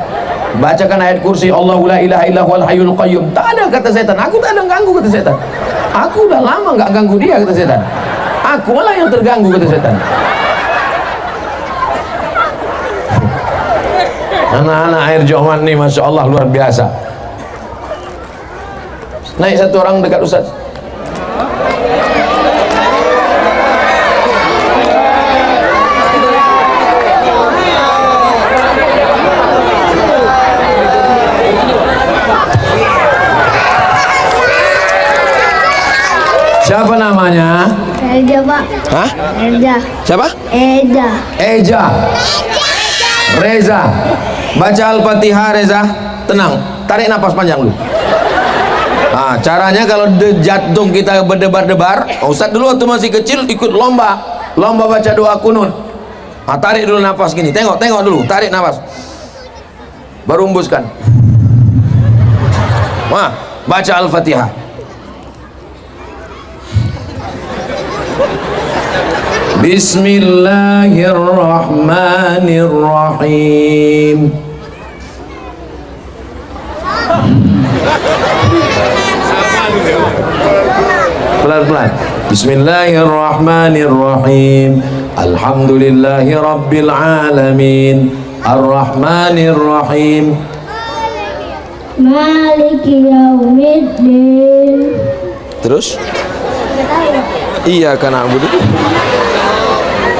[SPEAKER 1] Bacakan ayat kursi, Allahu la ilaha illa huwal hayyul qayyum. Tak ada kata setan, aku tak ada ganggu kata setan. Aku udah lama nggak ganggu dia kata setan. Aku malah yang terganggu kata setan. Anak-anak Air Joman nih Masya Allah luar biasa. Naik satu orang dekat Ustaz. Siapa namanya?
[SPEAKER 2] Eja, Pak.
[SPEAKER 3] Hah?
[SPEAKER 2] Eja.
[SPEAKER 3] Siapa?
[SPEAKER 2] Eja.
[SPEAKER 1] Eja. Reza. Baca Al-Fatihah Reza. Tenang, tarik nafas panjang dulu. Nah, caranya kalau jantung kita berdebar-debar, Ustadz dulu waktu masih kecil ikut lomba baca doa kunut. Nah, tarik dulu nafas gini, tengok dulu, tarik nafas, baru hembuskan. Wah, baca Al-Fatihah. Bismillahirrahmanirrahim. Pelan-pelan. Bismillahirrahmanirrahim. Alhamdulillahi rabbil alamin. Ar-Rahmanirrahim.
[SPEAKER 2] Maliki yaumiddin.
[SPEAKER 3] Terus? Iyyaka na'budu.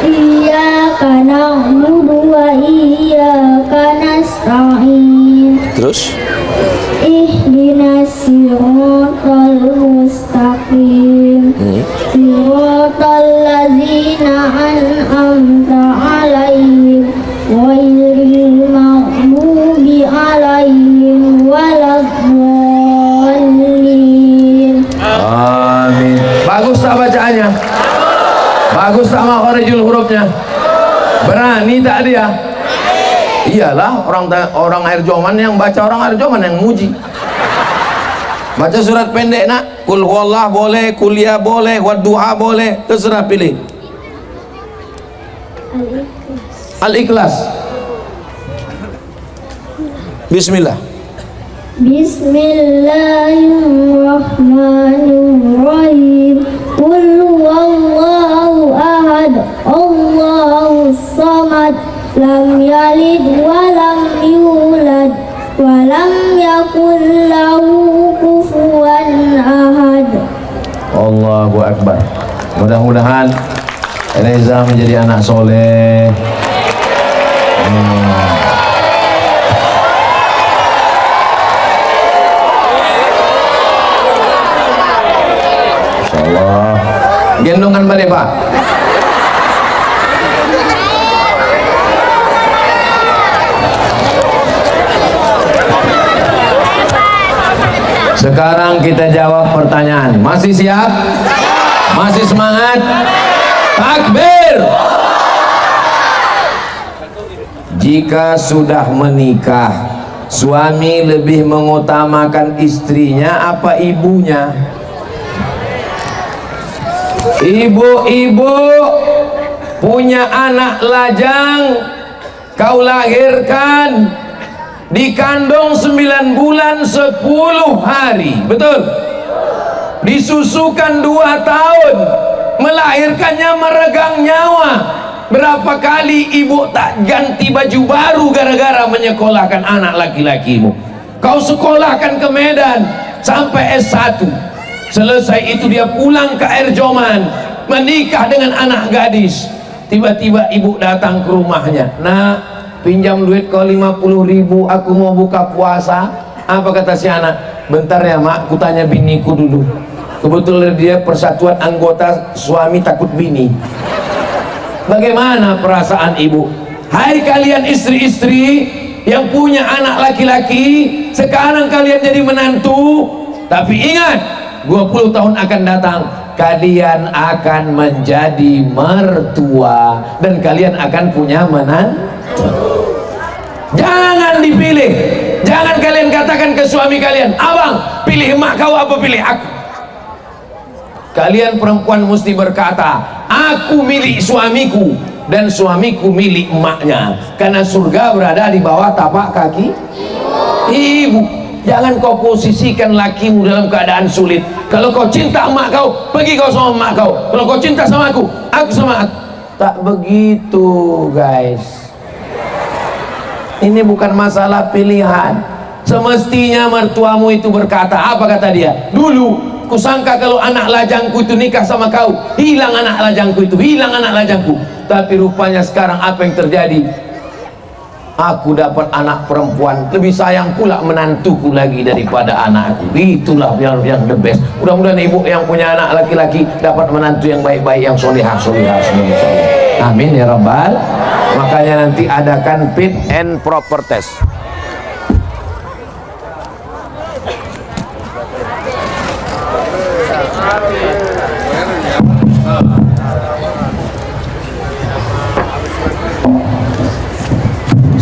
[SPEAKER 2] Iyyaka na'budu wa iyyaka nasta'in.
[SPEAKER 3] Terus?
[SPEAKER 2] Ihdinas siratal mustaqim. Siratal ladzina an'amta 'alaihim ghairil maghdubi 'alaihim waladdallin.
[SPEAKER 1] Amin. Bagus tak bacaannya? Bagus tak makharijul hurufnya? Berani tak dia? Iyalah, orang air Joman yang baca orang air Joman yang muji. Baca surat pendek nak, kul huwallah boleh, kuliah boleh, wadduha boleh, terserah pilih. Al-Ikhlas. Bismillah.
[SPEAKER 2] Bismillahirrahmanirrahim. Qul huwallahu ahad, Allahus samad, lam yalid wa lam yulad wa lam yakul lahu kufuwan ahad.
[SPEAKER 1] Allahu Akbar. Mudah-mudahan Reza menjadi anak soleh. Insyaallah. Gendongan balik Pak. Sekarang kita jawab pertanyaan. Masih siap? Masih semangat? Takbir! Jika sudah menikah, suami lebih mengutamakan istrinya apa ibunya? Ibu-ibu punya anak lajang, kau lahirkan, dikandung 9 bulan 10 hari, betul? Disusukan 2 tahun, melahirkannya meregang nyawa. Berapa kali ibu tak ganti baju baru gara-gara menyekolahkan anak laki-lakimu? Kau sekolahkan ke Medan sampai S1. Selesai itu dia pulang ke air Joman, menikah dengan anak gadis. Tiba-tiba ibu datang ke rumahnya. Nak, pinjam duit kau 50.000, aku mau buka puasa. Apa kata si anak? Bentar ya mak, kutanya biniku dulu. Kebetulan dia persatuan anggota suami takut bini. Bagaimana perasaan ibu? Hai kalian istri-istri yang punya anak laki-laki, sekarang kalian jadi menantu. Tapi ingat, 20 tahun akan datang, kalian akan menjadi mertua dan kalian akan punya menantu. Jangan dipilih. Jangan kalian katakan ke suami kalian, abang pilih emak kau apa pilih aku. Kalian perempuan mesti berkata, aku milik suamiku dan suamiku milik emaknya, karena surga berada di bawah tapak kaki ibu. Jangan kau posisikan lakimu dalam keadaan sulit. Kalau kau cinta emak kau, pergi kau sama emak kau. Kalau kau cinta sama aku sama aku. Tak begitu guys. Ini bukan masalah pilihan. Semestinya mertuamu itu berkata, apa kata dia? Dulu kusangka kalau anak lajangku itu nikah sama kau, hilang anak lajangku itu, hilang anak lajangku. Tapi rupanya sekarang apa yang terjadi? aku dapat anak perempuan, lebih sayang pula menantuku lagi daripada anakku. Itulah yang the best. Mudah-mudahan ibu yang punya anak laki-laki dapat menantu yang baik-baik, yang solihah solihah semua. Amin ya rabbal. Makanya nanti adakan fit and proper test.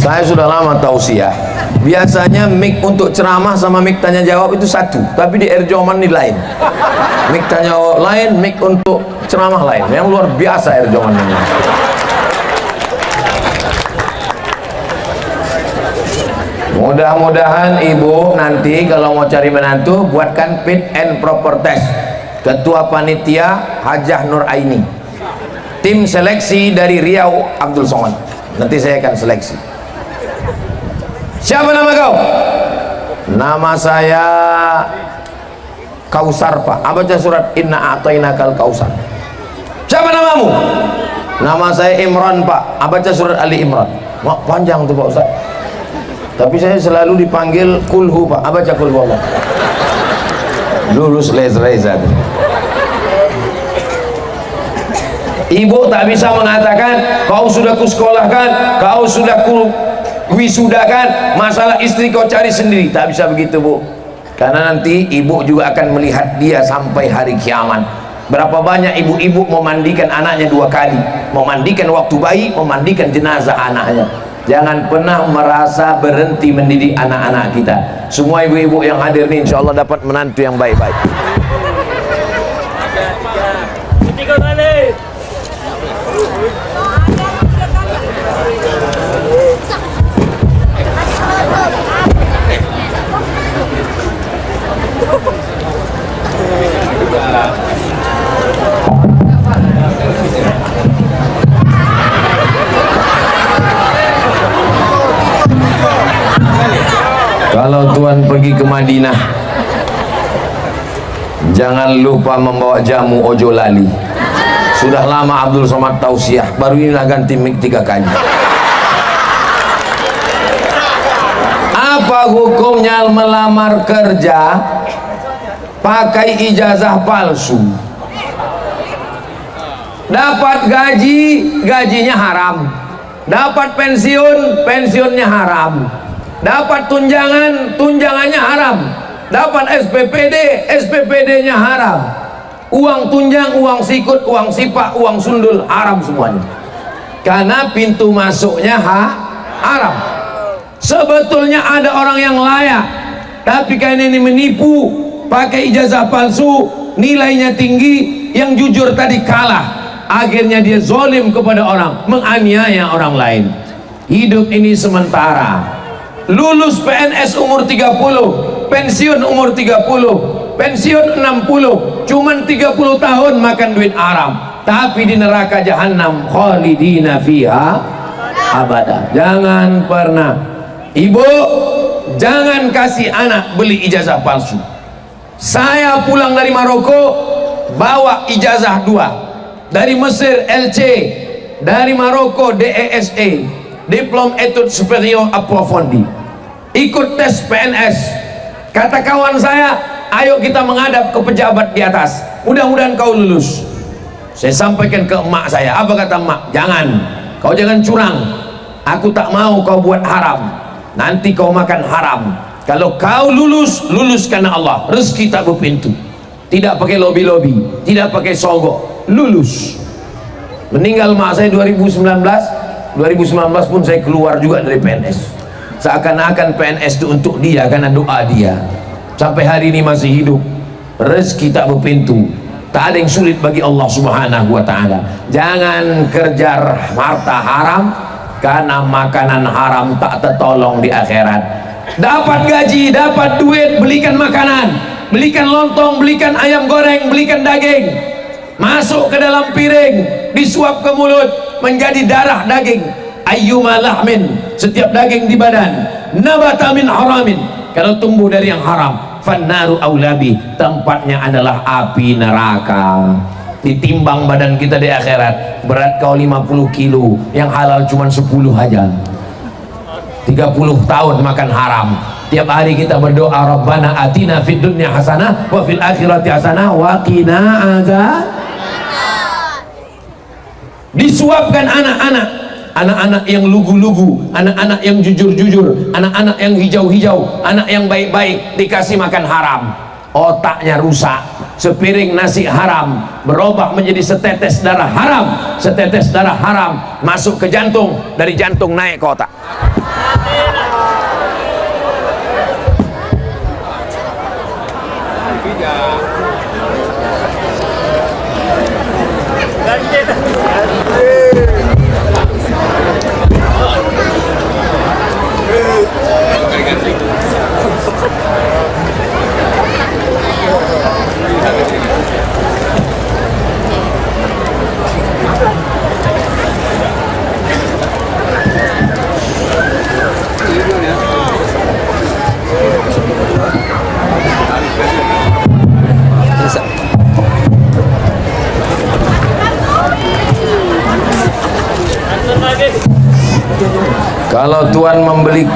[SPEAKER 1] Saya sudah lama tausiah. Biasanya mic untuk ceramah sama mic tanya jawab itu satu, tapi di Air Joman ini lain. Mic tanya jawab lain, mic untuk ceramah lain. Yang luar biasa Air Joman ini. Mudah-mudahan ibu nanti kalau mau cari menantu buatkan fit and proper test. Ketua panitia Hajah Nur Aini, tim seleksi dari Riau Abdul Somad. Nanti saya akan seleksi. Siapa nama kau? Nama saya Kausar Pak. Baca surat Inna A'tainakal Kausar. Siapa namamu? Nama saya Imran Pak. Baca surat Ali Imran. Wah, panjang tuh Pak Ustaz. Tapi saya selalu dipanggil Kulhu Pak. Baca Kulhu Allah. Lulus les reza. Ibu tak bisa mengatakan kau sudah kusekolahkan, kau sudah ku wisudakan, masalah istri kau cari sendiri. Tak bisa begitu Bu, karena nanti ibu juga akan melihat dia sampai hari kiamat. Berapa banyak ibu-ibu memandikan anaknya 2 kali, memandikan waktu bayi, memandikan jenazah anaknya. Jangan pernah merasa berhenti mendidik anak-anak kita. Semua ibu-ibu yang hadir ini insya Allah dapat menantu yang baik-baik. Kalau Tuhan pergi ke Madinah, jangan lupa membawa jamu ojo lali. Sudah lama Abdul Somad tausiah, baru inilah ganti mic 3 kali. Apa hukumnya melamar kerja pakai ijazah palsu? Dapat gaji, gajinya haram. Dapat pensiun, pensiunnya haram. Dapat tunjangan, tunjangannya haram. Dapat SPPD, SPPD-nya haram. Uang tunjang, uang sikut, uang sipak, uang sundul, haram semuanya. Karena pintu masuknya haram. Sebetulnya ada orang yang layak, tapi karena ini menipu, pakai ijazah palsu, nilainya tinggi, yang jujur tadi kalah. Akhirnya dia zolim kepada orang, menganiaya orang lain. Hidup ini sementara. Lulus PNS umur 30, pensiun umur 30, pensiun 60, cuman 30 tahun makan duit haram, tapi di neraka jahanam khalidina fiha abada. Jangan pernah, ibu, jangan kasih anak beli ijazah palsu. Saya pulang dari Maroko bawa ijazah 2, dari Mesir LC, dari Maroko DESE, Diplom Etudes Superior Approfondi, ikut tes PNS. Kata kawan saya, ayo kita menghadap ke pejabat di atas, mudah-mudahan kau lulus. Saya sampaikan ke emak saya, apa kata emak? Jangan, kau jangan curang, aku tak mau kau buat haram, nanti kau makan haram. Kalau kau lulus, lulus karena Allah, rezeki tak berpintu, tidak pakai lobby-lobby, tidak pakai sogok, lulus. Meninggal emak saya 2019 pun saya keluar juga dari PNS. Seakan-akan PNS itu untuk dia, karena doa dia. Sampai hari ini masih hidup. Rezeki tak berpintu, tak ada yang sulit bagi Allah Subhanahu wa ta'ala. Jangan kejar harta haram, karena makanan haram tak tertolong di akhirat. Dapat gaji, dapat duit, belikan makanan, belikan lontong, belikan ayam goreng, belikan daging, masuk ke dalam piring, disuap ke mulut, menjadi darah daging. Ayyuma lahmin, setiap daging di badan, nabata min haramin, kalau tumbuh dari yang haram, fannaru aulabi, tempatnya adalah api neraka. Ditimbang badan kita di akhirat, berat kau 50 kilo, yang halal cuma 10 aja. 30 tahun makan haram. Tiap hari kita berdoa, Rabbana atina fid dunya hasanah wa fil akhirati hasanah wa qina azab. Disuapkan anak-anak yang lugu-lugu, anak-anak yang jujur-jujur, anak-anak yang hijau-hijau, anak yang baik-baik, dikasih makan haram, otaknya rusak. Sepiring nasi haram berubah menjadi setetes darah haram, setetes darah haram masuk ke jantung, dari jantung naik ke otak. Kalau Tuhan membeli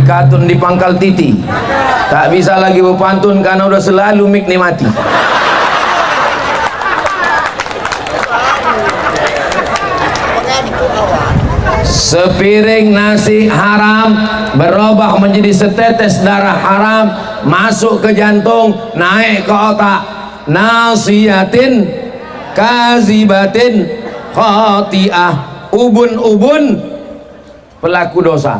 [SPEAKER 1] katun di pangkal titi, tak bisa lagi berpantun karena udah selalu nikmati. Sepiring nasi haram berubah menjadi setetes darah haram masuk ke jantung, naik ke otak. Nasiyatin kazibatin khati'ah, ubun-ubun pelaku dosa.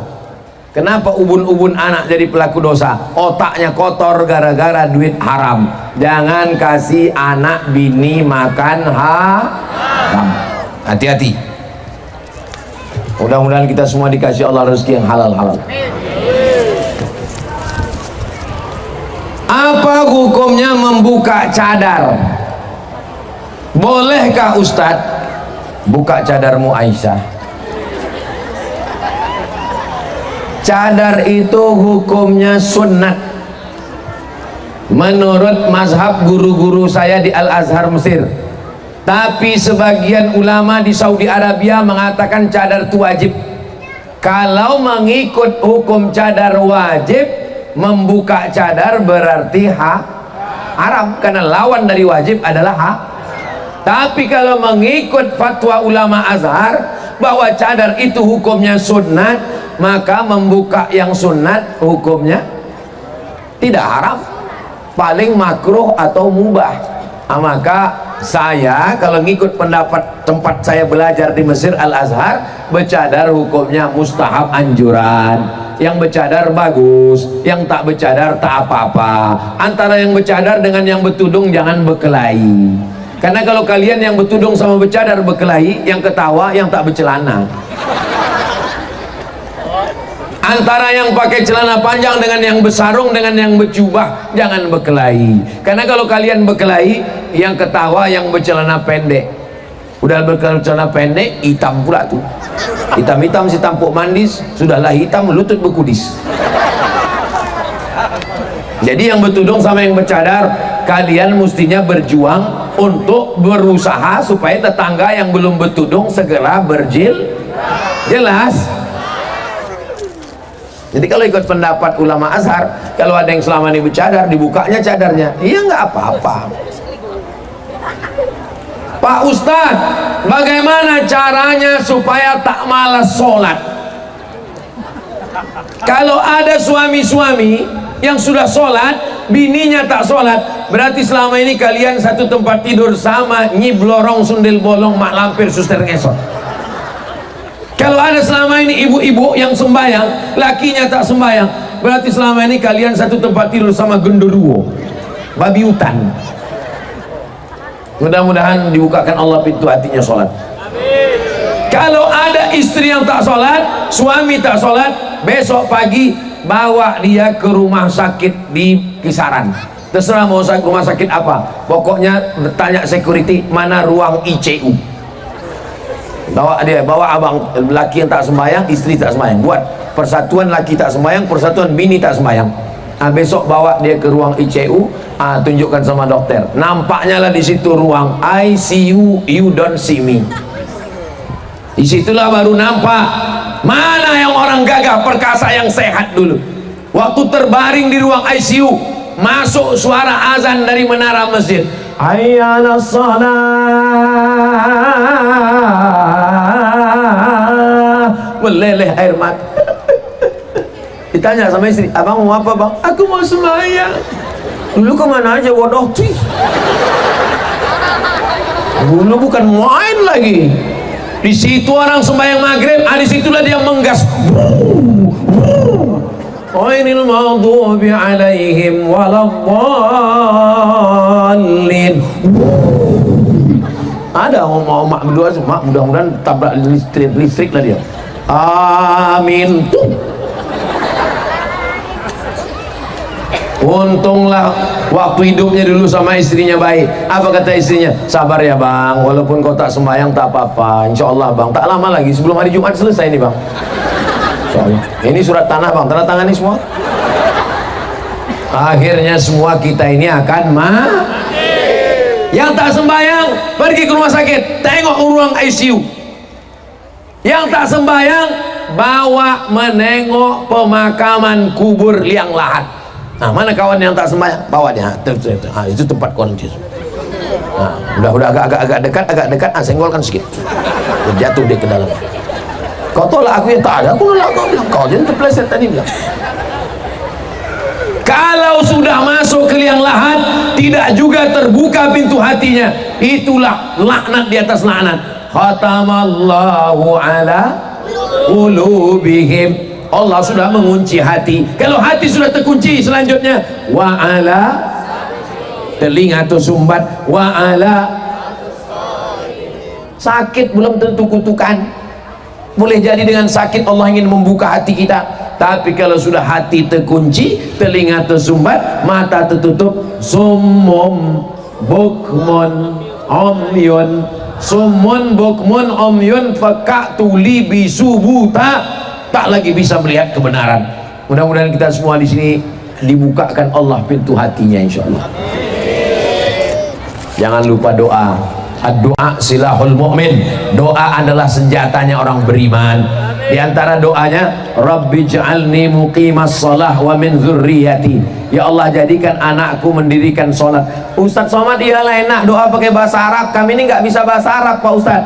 [SPEAKER 1] Kenapa ubun-ubun anak jadi pelaku dosa? Otaknya kotor gara-gara duit haram. Jangan kasih anak bini makan haram. Hati-hati. Mudah-mudahan kita semua dikasih Allah rezeki yang halal-halal. Apa hukumnya membuka cadar? Bolehkah Ustadz buka cadarmu Aisyah? Cadar itu hukumnya sunnat menurut mazhab guru-guru saya di Al-Azhar Mesir. Tapi sebagian ulama di Saudi Arabia mengatakan cadar itu wajib. Kalau mengikut hukum cadar wajib, membuka cadar berarti haram, karena lawan dari wajib adalah Tapi kalau mengikut fatwa ulama Azhar bahwa cadar itu hukumnya sunnat, maka membuka yang sunnat hukumnya tidak haram, paling makruh atau mubah. Maka saya kalau ngikut pendapat tempat saya belajar di Mesir Al-Azhar, bercadar hukumnya mustahab, anjuran. Yang bercadar bagus, yang tak bercadar tak apa-apa. Antara yang bercadar dengan yang bertudung jangan berkelahi. Karena kalau kalian yang bertudung sama bercadar berkelahi, yang ketawa yang tak bercelana. Antara yang pakai celana panjang dengan yang bersarung dengan yang berjubah, jangan berkelahi. Karena kalau kalian berkelahi, yang ketawa yang bercelana pendek. Udah bercelana pendek, hitam pula tuh. Hitam-hitam si tampuk mandis, sudahlah hitam lutut berkudis. Jadi yang bertudung sama yang bercadar, kalian mestinya berjuang untuk berusaha supaya tetangga yang belum bertudung segera jelas. Jadi kalau ikut pendapat ulama Azhar, kalau ada yang selama ini bercadar, dibukanya cadarnya, iya nggak apa-apa. Pak Ustadz, bagaimana caranya supaya tak malas sholat? Kalau ada suami-suami yang sudah sholat, bininya tak sholat, berarti selama ini kalian satu tempat tidur sama Nyi Blorong Sundel Bolong Mak Lampir Suster Ngesot. Kalau ada selama ini ibu-ibu yang sembahyang, lakinya tak sembahyang, berarti selama ini kalian satu tempat tidur sama genderuwo, babi hutan. Mudah-mudahan dibukakan Allah pintu hatinya sholat. Kalau ada istri yang tak sholat, suami tak sholat, besok pagi bawa dia ke rumah sakit di Kisaran. Terserah mau rumah sakit apa, pokoknya tanya security mana ruang ICU. Bawa abang laki yang tak sembahyang, istri tak sembahyang, buat persatuan laki tak sembahyang, persatuan bini tak sembahyang. Besok bawa dia ke ruang ICU, tunjukkan sama dokter, nampaknya lah di situ ruang ICU, you don't see me. Disitulah baru nampak Mana yang orang gagah perkasa yang sehat dulu? Waktu terbaring di ruang ICU, masuk suara azan dari menara masjid. Hayya 'alas shalah. Meleleh air mata. Ditanya sama istri, abang mau apa bang? Aku mau sembahyang. Dulu kemana aja bodoh? Dulu bukan main lagi. Di situ orang sembahyang maghrib, di situlah dia menggas. Ghairil maghdubi alaihim waladdallin. Ada mak berdua, mak mudah-mudahan tabrak listrik lah dia. Amin. Untunglah waktu hidupnya dulu sama istrinya baik. Apa kata istrinya? Sabar ya bang, walaupun kau tak sembahyang tak apa-apa, insya Allah bang, tak lama lagi sebelum hari Jumat selesai nih bang. Soalnya ini surat tanah bang, tanda tangan ini semua. Akhirnya semua kita ini akan yang tak sembahyang pergi ke rumah sakit, tengok ruang ICU. Yang tak sembahyang bawa menengok pemakaman kubur liang lahat. Nah, mana kawan yang tak sembahyang? Bawa dia. Itu tempat kunci. Nah, udah agak dekat, senggolkan sedikit. Jatuh dia ke dalam. Kau tolak aku yang tak ada, aku nolak kau bilang. Kau jangan terpeleset tadi bilang. Kalau sudah masuk ke liang lahat, tidak juga terbuka pintu hatinya. Itulah laknat di atas laknat. Khatamallahu ala qulubihim. Allah sudah mengunci hati. Kalau hati sudah terkunci, selanjutnya wa ala telinga atau sumbat, wa ala sakit belum tentu kutukan. Boleh jadi dengan sakit Allah ingin membuka hati kita. Tapi kalau sudah hati terkunci, telinga tersumbat, mata tertutup, summum bukmun umyun, summun bukmun umyun fakatu li bisubuta, tak lagi bisa melihat kebenaran. Mudah-mudahan kita semua di sini dibukakan Allah pintu hatinya, insyaallah. Jangan lupa doa. Doa silahul mu'min. Doa adalah senjatanya orang beriman. Di antara doanya, Rabbi ja'alni muqimas shalah wa min dzurriyyati. Ya Allah, jadikan anakku mendirikan salat. Ustaz Somad, iyalah enak doa pakai bahasa Arab. Kami ini nggak bisa bahasa Arab, Pak Ustaz.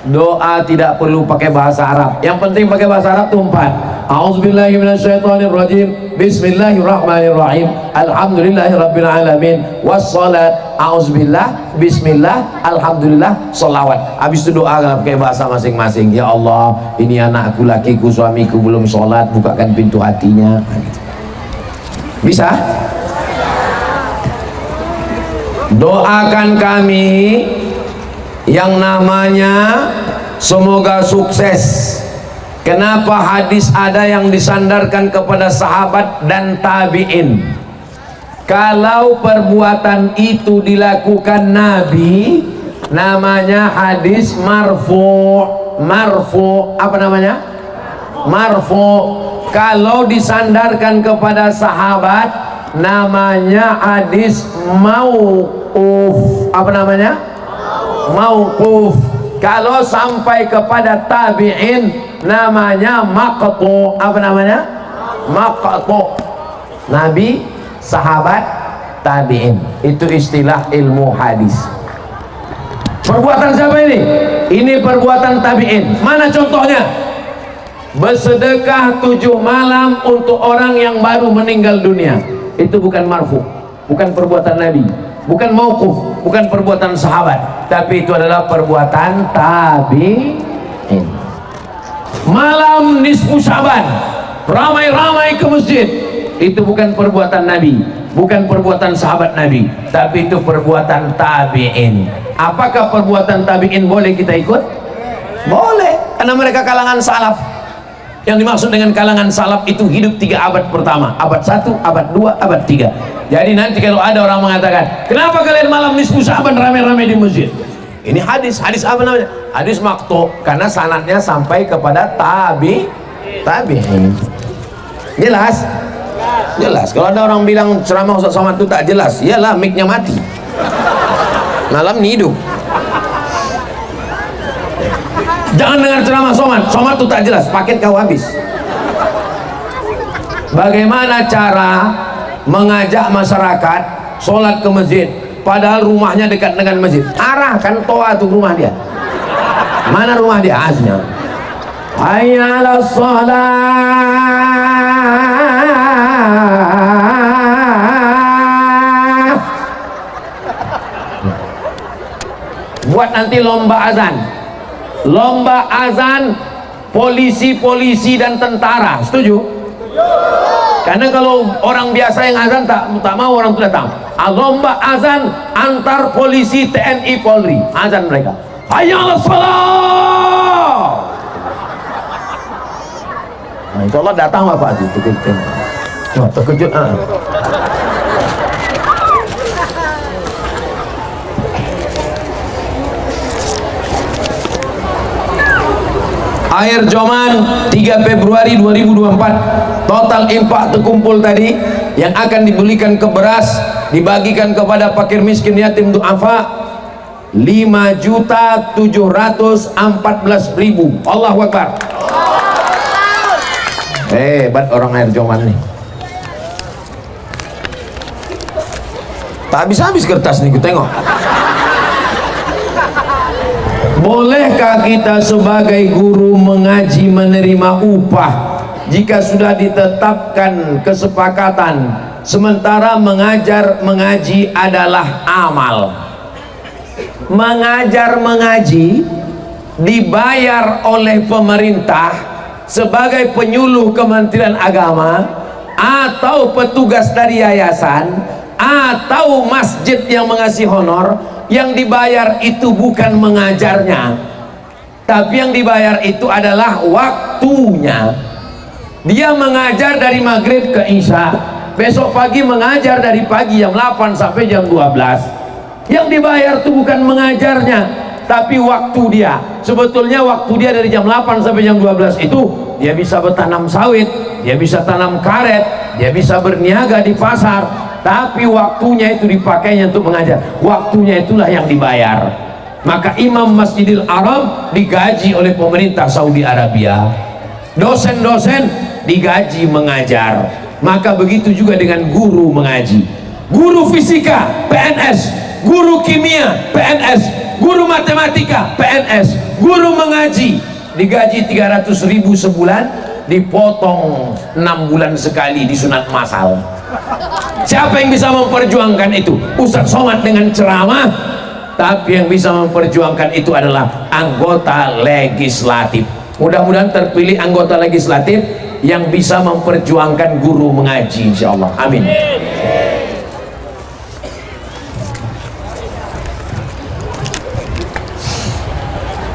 [SPEAKER 1] Doa tidak perlu pakai bahasa Arab. Yang penting pakai bahasa Arab itu 4. A'udzubillahi minasyaitonirrajim. Bismillahirrahmanirrahim. Alhamdulillahirabbil alamin. Wassalat. A'udzubillah, bismillah, alhamdulillah, sholawat. Habis itu doa pakai bahasa masing-masing. Ya Allah, ini anakku, lakiku, suamiku belum sholat, bukakan pintu hatinya. Bisa? Doakan kami yang namanya semoga sukses. Kenapa hadis ada yang disandarkan kepada sahabat dan tabi'in? Kalau perbuatan itu dilakukan Nabi, namanya hadis marfu. Marfu, apa namanya? Marfu. Kalau disandarkan kepada sahabat, namanya hadis mauquf. Apa namanya? Mauquf. Kalau sampai kepada tabi'in, namanya maqtu. Apa namanya? Maqtu. Nabi, sahabat, tabi'in. Itu istilah ilmu hadis. Perbuatan siapa ini? Ini perbuatan tabi'in. Mana contohnya? Bersedekah 7 malam untuk orang yang baru meninggal dunia. Itu bukan marfu, bukan perbuatan Nabi, bukan mauquf, bukan perbuatan sahabat, tapi itu adalah perbuatan tabi'in. Malam nisfu Syaban, ramai-ramai ke masjid. Itu bukan perbuatan Nabi, bukan perbuatan sahabat Nabi, tapi itu perbuatan tabi'in. Apakah perbuatan tabi'in boleh kita ikut? Boleh, karena mereka kalangan salaf. Yang dimaksud dengan kalangan salaf itu hidup 3 abad pertama, abad 1, abad 2, abad 3. Jadi nanti kalau ada orang mengatakan, kenapa kalian malam nisfu Syaban ramai-ramai di masjid? Ini hadis apa namanya? Hadis maqtu, karena sanadnya sampai kepada tabi'in. Jelas? Jelas. Kalau ada orang bilang ceramah Ustaz Somad itu tak jelas, iyalah mic-nya mati. Malam ini hidup. Jangan dengar ceramah somad. Somad itu tak jelas, paket kau habis. Bagaimana cara mengajak masyarakat sholat ke masjid padahal rumahnya dekat dengan masjid? Arahkan toa tuh rumah dia. Mana rumah dia? Asnya hayya 'alas shalah. Buat nanti lomba azan. Lomba azan polisi-polisi dan tentara. Setuju? Karena kalau orang biasa yang azan tak mau orang itu datang. Lomba azan antar polisi, TNI, Polri. Azan mereka. Hayya 'alas shalah. Nah, insya Allah datang Bapak itu terkejut. Air Joman 3 Februari 2024, total infak terkumpul tadi yang akan dibelikan ke beras, dibagikan kepada fakir miskin yatim du'afa 5.714.000. Allahu Akbar. Hebat orang Air Joman nih. Tak habis-habis kertas nih, ku tengok. Bolehkah kita sebagai guru mengaji menerima upah jika sudah ditetapkan kesepakatan, sementara mengaji adalah amal? Mengaji dibayar oleh pemerintah sebagai penyuluh Kementerian Agama atau petugas dari yayasan atau masjid yang mengasih honor. Yang dibayar itu bukan mengajarnya, tapi yang dibayar itu adalah waktunya. Dia mengajar dari maghrib ke isya, besok pagi mengajar dari pagi jam 8 sampai jam 12. Yang dibayar itu bukan mengajarnya, tapi waktu dia. Sebetulnya waktu dia dari jam 8 sampai jam 12 itu dia bisa bertanam sawit, dia bisa tanam karet, dia bisa berniaga di pasar. Tapi waktunya itu dipakainya untuk mengajar. Waktunya itulah yang dibayar. Maka imam Masjidil Haram digaji oleh pemerintah Saudi Arabia. Dosen-dosen digaji mengajar. Maka begitu juga dengan guru mengaji. Guru fisika PNS, guru kimia PNS, guru matematika PNS, guru mengaji digaji 300.000 sebulan, dipotong 6 bulan sekali disunat massal. Siapa yang bisa memperjuangkan itu? Ustaz Somad dengan ceramah. Tapi yang bisa memperjuangkan itu adalah anggota legislatif. Mudah-mudahan terpilih anggota legislatif yang bisa memperjuangkan guru mengaji, insyaallah. Amin.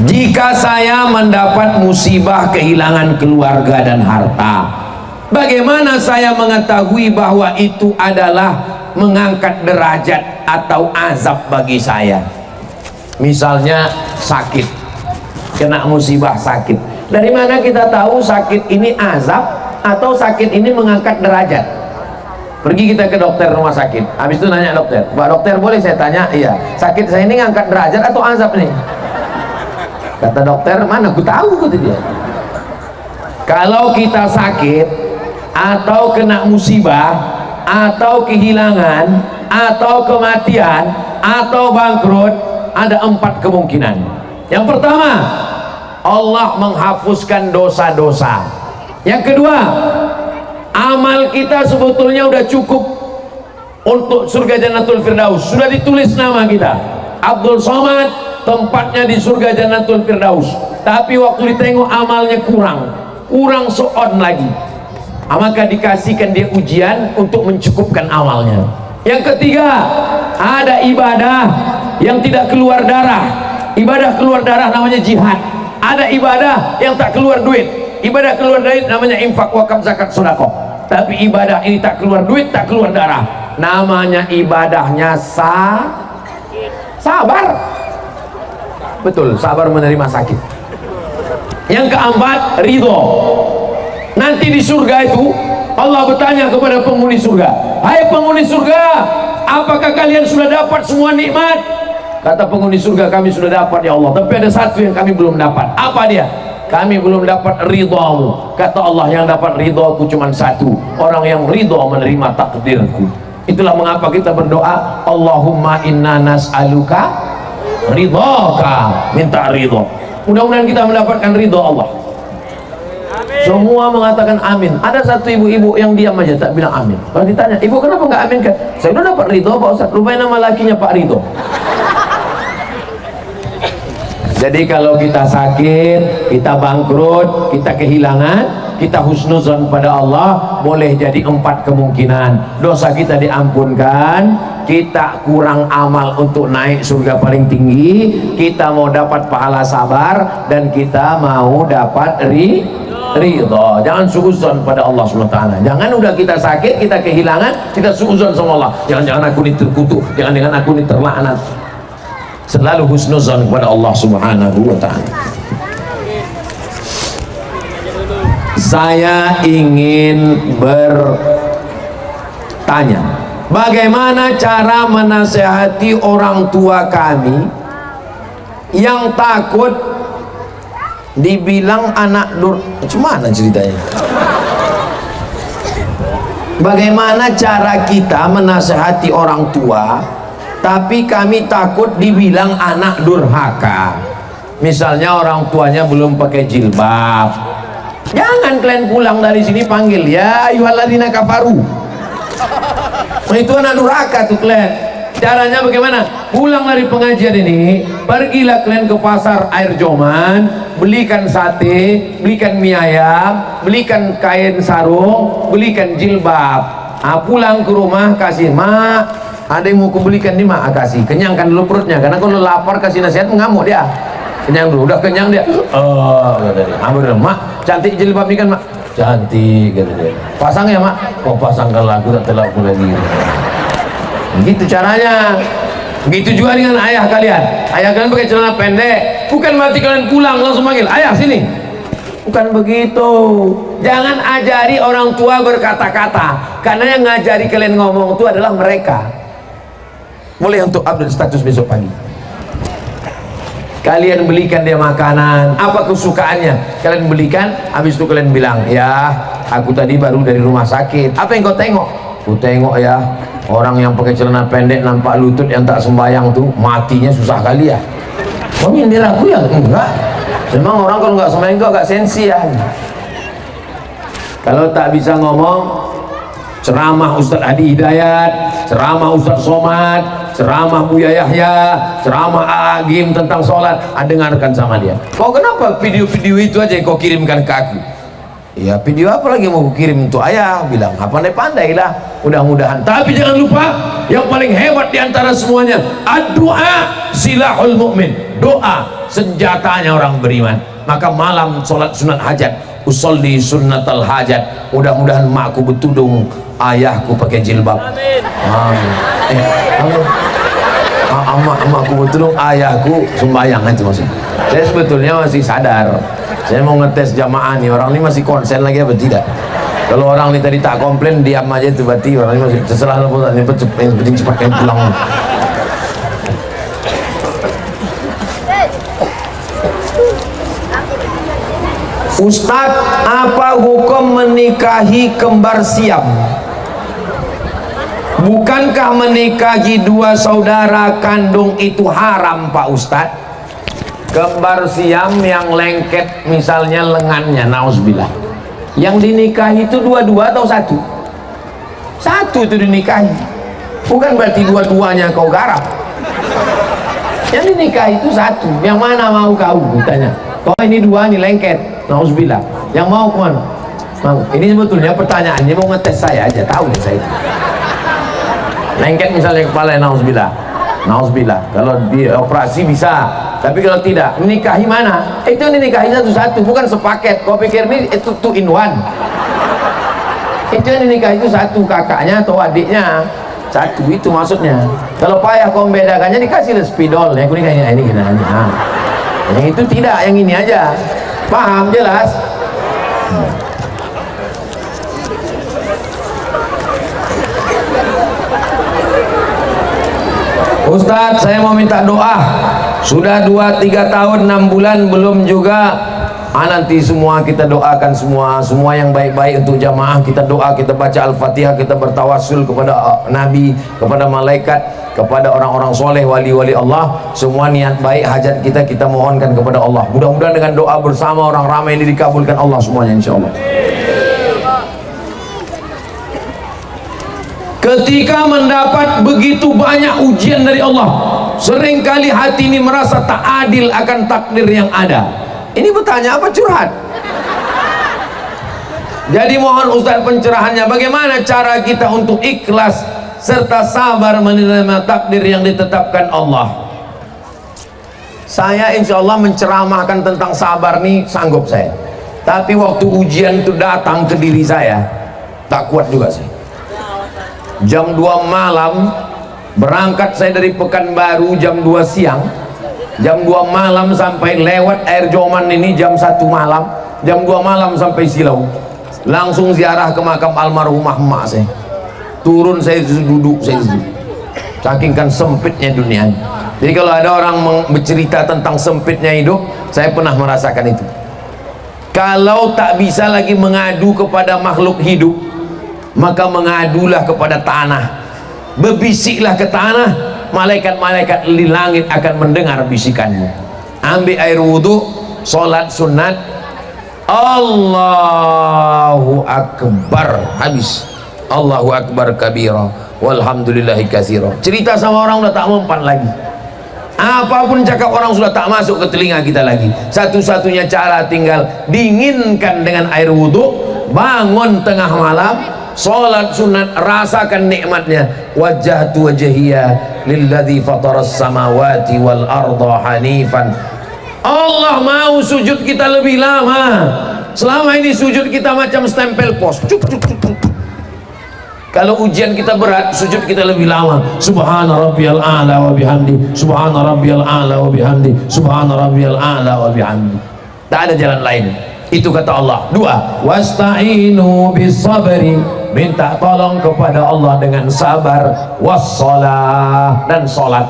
[SPEAKER 1] Jika saya mendapat musibah kehilangan keluarga dan harta, bagaimana saya mengetahui bahwa itu adalah mengangkat derajat atau azab bagi saya? Misalnya sakit, kena musibah sakit. Dari mana kita tahu sakit ini azab atau sakit ini mengangkat derajat? Pergi kita ke dokter rumah sakit, habis itu nanya dokter, Pak dokter boleh saya tanya? Iya, sakit saya ini ngangkat derajat atau azab nih? Kata dokter, mana aku tahu, kata dia. Kalau kita sakit atau kena musibah atau kehilangan atau kematian atau bangkrut, ada 4 kemungkinan. Yang pertama, Allah menghapuskan dosa-dosa. Yang kedua, amal kita sebetulnya udah cukup untuk surga Jannatul Firdaus, sudah ditulis nama kita Abdul Somad, tempatnya di surga Jannatul Firdaus. Tapi waktu ditengok amalnya kurang seon lagi, maka dikasihkan dia ujian untuk mencukupkan amalnya. Yang ketiga, ada ibadah yang tidak keluar darah. Ibadah keluar darah namanya jihad. Ada ibadah yang tak keluar duit. Ibadah keluar duit namanya infak, wakaf, zakat, sedekah. Tapi ibadah ini tak keluar duit, tak keluar darah, namanya ibadahnya sabar. Betul, sabar menerima sakit. Yang keempat, ridho. Nanti di surga itu Allah bertanya kepada penghuni surga, hai penghuni surga, apakah kalian sudah dapat semua nikmat? Kata penghuni surga, kami sudah dapat ya Allah, tapi ada satu yang kami belum dapat. Apa dia? Kami belum dapat ridhamu. Kata Allah, yang dapat ridhaku cuma satu, orang yang ridha menerima takdirku. Itulah mengapa kita berdoa, Allahumma inna nas'aluka ridhaka, minta ridha. Mudah-mudahan kita mendapatkan ridha Allah. Semua mengatakan amin. Ada satu ibu-ibu yang diam aja tak bilang amin. Kalau ditanya, ibu kenapa nggak amin kan? Saya udah dapat ridho Pak Ustaz. Lumayan nama lakinya Pak Ridho. Jadi kalau kita sakit, kita bangkrut, kita kehilangan, kita husnuzon pada Allah, boleh jadi 4 kemungkinan. Dosa kita diampunkan, kita kurang amal untuk naik surga paling tinggi, kita mau dapat pahala sabar, dan kita mau dapat ridho. Jangan suuzon pada Allah SWT. Jangan udah kita sakit, kita kehilangan, kita suuzon sama Allah. Jangan-jangan aku ini terkutuk, jangan-jangan aku ini terlaknat. Selalu husnuzon kepada Allah Subhanahu wa ta'ala. Saya ingin bertanya, bagaimana cara menasehati orang tua kami yang takut dibilang anak Cuman ceritanya? Bagaimana cara kita menasehati orang tua tapi kami takut dibilang anak durhaka? Misalnya orang tuanya belum pakai jilbab, jangan kalian pulang dari sini panggil ya ayyuhalladzina kafaru. Nah, itu anak durhaka tuh kalian. Caranya bagaimana? Pulang dari pengajian ini, pergilah kalian ke pasar Air Joman, belikan sate, belikan mie ayam, belikan kain sarung, belikan jilbab. Pulang ke rumah kasih, mak, ada yang mau kubelikan nih mak, kasih, kenyangkan dulu perutnya, karena kalau lapar kasih nasihat ngamuk dia. Kenyang dulu, udah kenyang dia. Mak, cantik jilbab ini kan mak? Cantik, kata dia. Pasang ya mak? Oh pasangkan lagu, tak terlaku lagi. Begitu caranya. Begitu juga dengan ayah kalian. Ayah kalian pakai celana pendek, bukan berarti kalian pulang langsung manggil ayah sini. Bukan begitu. Jangan ajari orang tua berkata-kata, karena yang ngajari kalian ngomong itu adalah mereka. Mulai untuk update status besok pagi. Kalian belikan dia makanan, apa kesukaannya, kalian belikan. Habis itu kalian bilang, ya aku tadi baru dari rumah sakit. Apa yang kau tengok? Ku tengok ya, orang yang pakai celana pendek nampak lutut yang tak sembayang tuh matinya susah kali ya. Kau nyindir aku ya? Enggak. Memang orang kalau nggak sembahyang itu agak sensi ya. Kalau tak bisa ngomong, ceramah Ustadz Adi Hidayat, ceramah Ustadz Somad, ceramah Buya Yahya, ceramah Agim tentang sholat, dengarkan sama dia. Kau kenapa video-video itu aja yang kau kirimkan ke aku? Ya video apa lagi mau kirim untuk ayah? Bilang pandai-pandai lah, mudah-mudahan. Tapi jangan lupa, yang paling hebat diantara semuanya, ad-du'a silahul mu'min. Doa senjatanya orang beriman. Maka malam sholat sunat hajat, usolli sunnatal hajat, mudah-mudahan makku bertudung, ayahku pakai jilbab. Aku bertudung, ayahku sembahyang, itu maksudnya. Saya sebetulnya masih sadar. Saya mau ngetes jamaah nih, orang ini masih konsen lagi apa tidak? Kalau orang ini tadi tak komplain, diam aja itu berarti orang ini masih terserah lah, yang penting cepat kalian pulang. Ustadz, apa hukum menikahi kembar siam? Bukankah menikahi 2 saudara kandung itu haram Pak Ustadz? Kembar siam yang lengket misalnya lengannya, nauzubillah, yang dinikahi itu 2 atau 1? 1 itu dinikahi, bukan berarti 2-2-nya kau garap. Yang dinikahi itu 1. Yang mana mau kau? Ditanya, kau ini 2 ini lengket, nauzubillah, yang mau kemana? Mau. Ini sebetulnya pertanyaannya mau ngetes saya aja, tahu ya saya. Lengket misalnya kepala, nauzubillah, nauzubillah, kalau di operasi bisa, tapi kalau tidak, menikahi mana? Itu menikahi satu-satu, bukan sepaket. Kau pikir ini itu 2 in 1? Itu yang dinikahi itu 1, kakaknya atau adiknya 1, itu maksudnya. Kalau payah kau membedakannya, dikasih spidol, yang kuning ini gini aja. Yang itu tidak, yang ini aja. Paham jelas? Ustadz, saya mau minta doa. Sudah 2-3 tahun 6 bulan belum juga. Nanti semua kita doakan, semua yang baik-baik untuk jamaah kita doa, kita baca Al-Fatihah, kita bertawassul kepada Nabi, kepada malaikat, kepada orang-orang soleh, wali-wali Allah. Semua niat baik, hajat kita mohonkan kepada Allah. Mudah-mudahan dengan doa bersama orang ramai ini dikabulkan Allah semuanya, insya Allah. Ketika mendapat begitu banyak ujian dari Allah, seringkali hati ini merasa tak adil akan takdir yang ada. Ini bertanya apa curhat? Jadi mohon Ustaz pencerahannya, bagaimana cara kita untuk ikhlas serta sabar menerima takdir yang ditetapkan Allah. Saya insya Allah menceramahkan tentang sabar nih sanggup saya, tapi waktu ujian itu datang ke diri saya tak kuat juga saya. Jam 2 malam berangkat saya dari Pekanbaru, jam 2 siang, jam 2 malam sampai lewat Air Joman ini jam 1 malam, jam 2 malam sampai Silau, langsung ziarah ke makam almarhumah emak saya. Turun saya duduk, saya saking kan sempitnya dunia. Jadi kalau ada orang bercerita tentang sempitnya hidup, saya pernah merasakan itu. Kalau tak bisa lagi mengadu kepada makhluk hidup, maka mengadulah kepada tanah. Berbisiklah ke tanah, malaikat-malaikat di langit akan mendengar bisikanmu. Ambil air wudhu, sholat sunat, Allahu Akbar, habis. Allahu Akbar kabira, walhamdulillahi katsira. Cerita sama orang udah tak mempan lagi. Apapun cakap orang sudah tak masuk ke telinga kita lagi. Satu-satunya cara tinggal dinginkan dengan air wudhu, bangun tengah malam, sholat sunat, rasakan nikmatnya. Wajjahtu wajhiya lilladzi fataras samawati wal arda hanifan. Allah mau sujud kita lebih lama. Selama ini sujud kita macam stempel pos. Kalau ujian kita berat, sujud kita lebih lama. Subhana rabbiyal a'la wa bihamdi, subhana rabbiyal a'la wa bihamdi, subhana rabbiyal a'la wa bihamdi. Tak ada jalan lain. Itu kata Allah. 2, wasta'inu bis sabri, minta tolong kepada Allah dengan sabar, wassalah, dan sholat.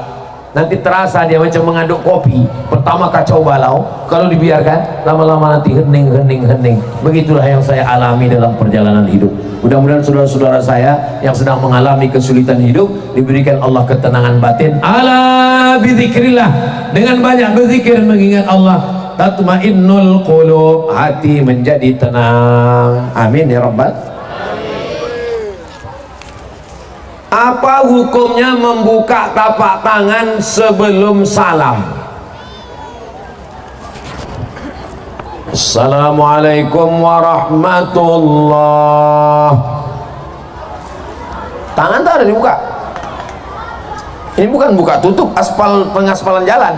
[SPEAKER 1] Nanti terasa dia macam mengaduk kopi. Pertama kacau balau, kalau dibiarkan lama-lama nanti hening. Begitulah yang saya alami dalam perjalanan hidup. Mudah-mudahan saudara-saudara saya yang sedang mengalami kesulitan hidup diberikan Allah ketenangan batin. Ala bidzikrillah, dengan banyak berzikir mengingat Allah, tatmainnul qulub, hati menjadi tenang. Amin ya rabbal. Apa hukumnya membuka tapak tangan sebelum salam? Assalamualaikum warahmatullah. Tangan tak ada dibuka. Ini bukan buka tutup pengaspalan jalan.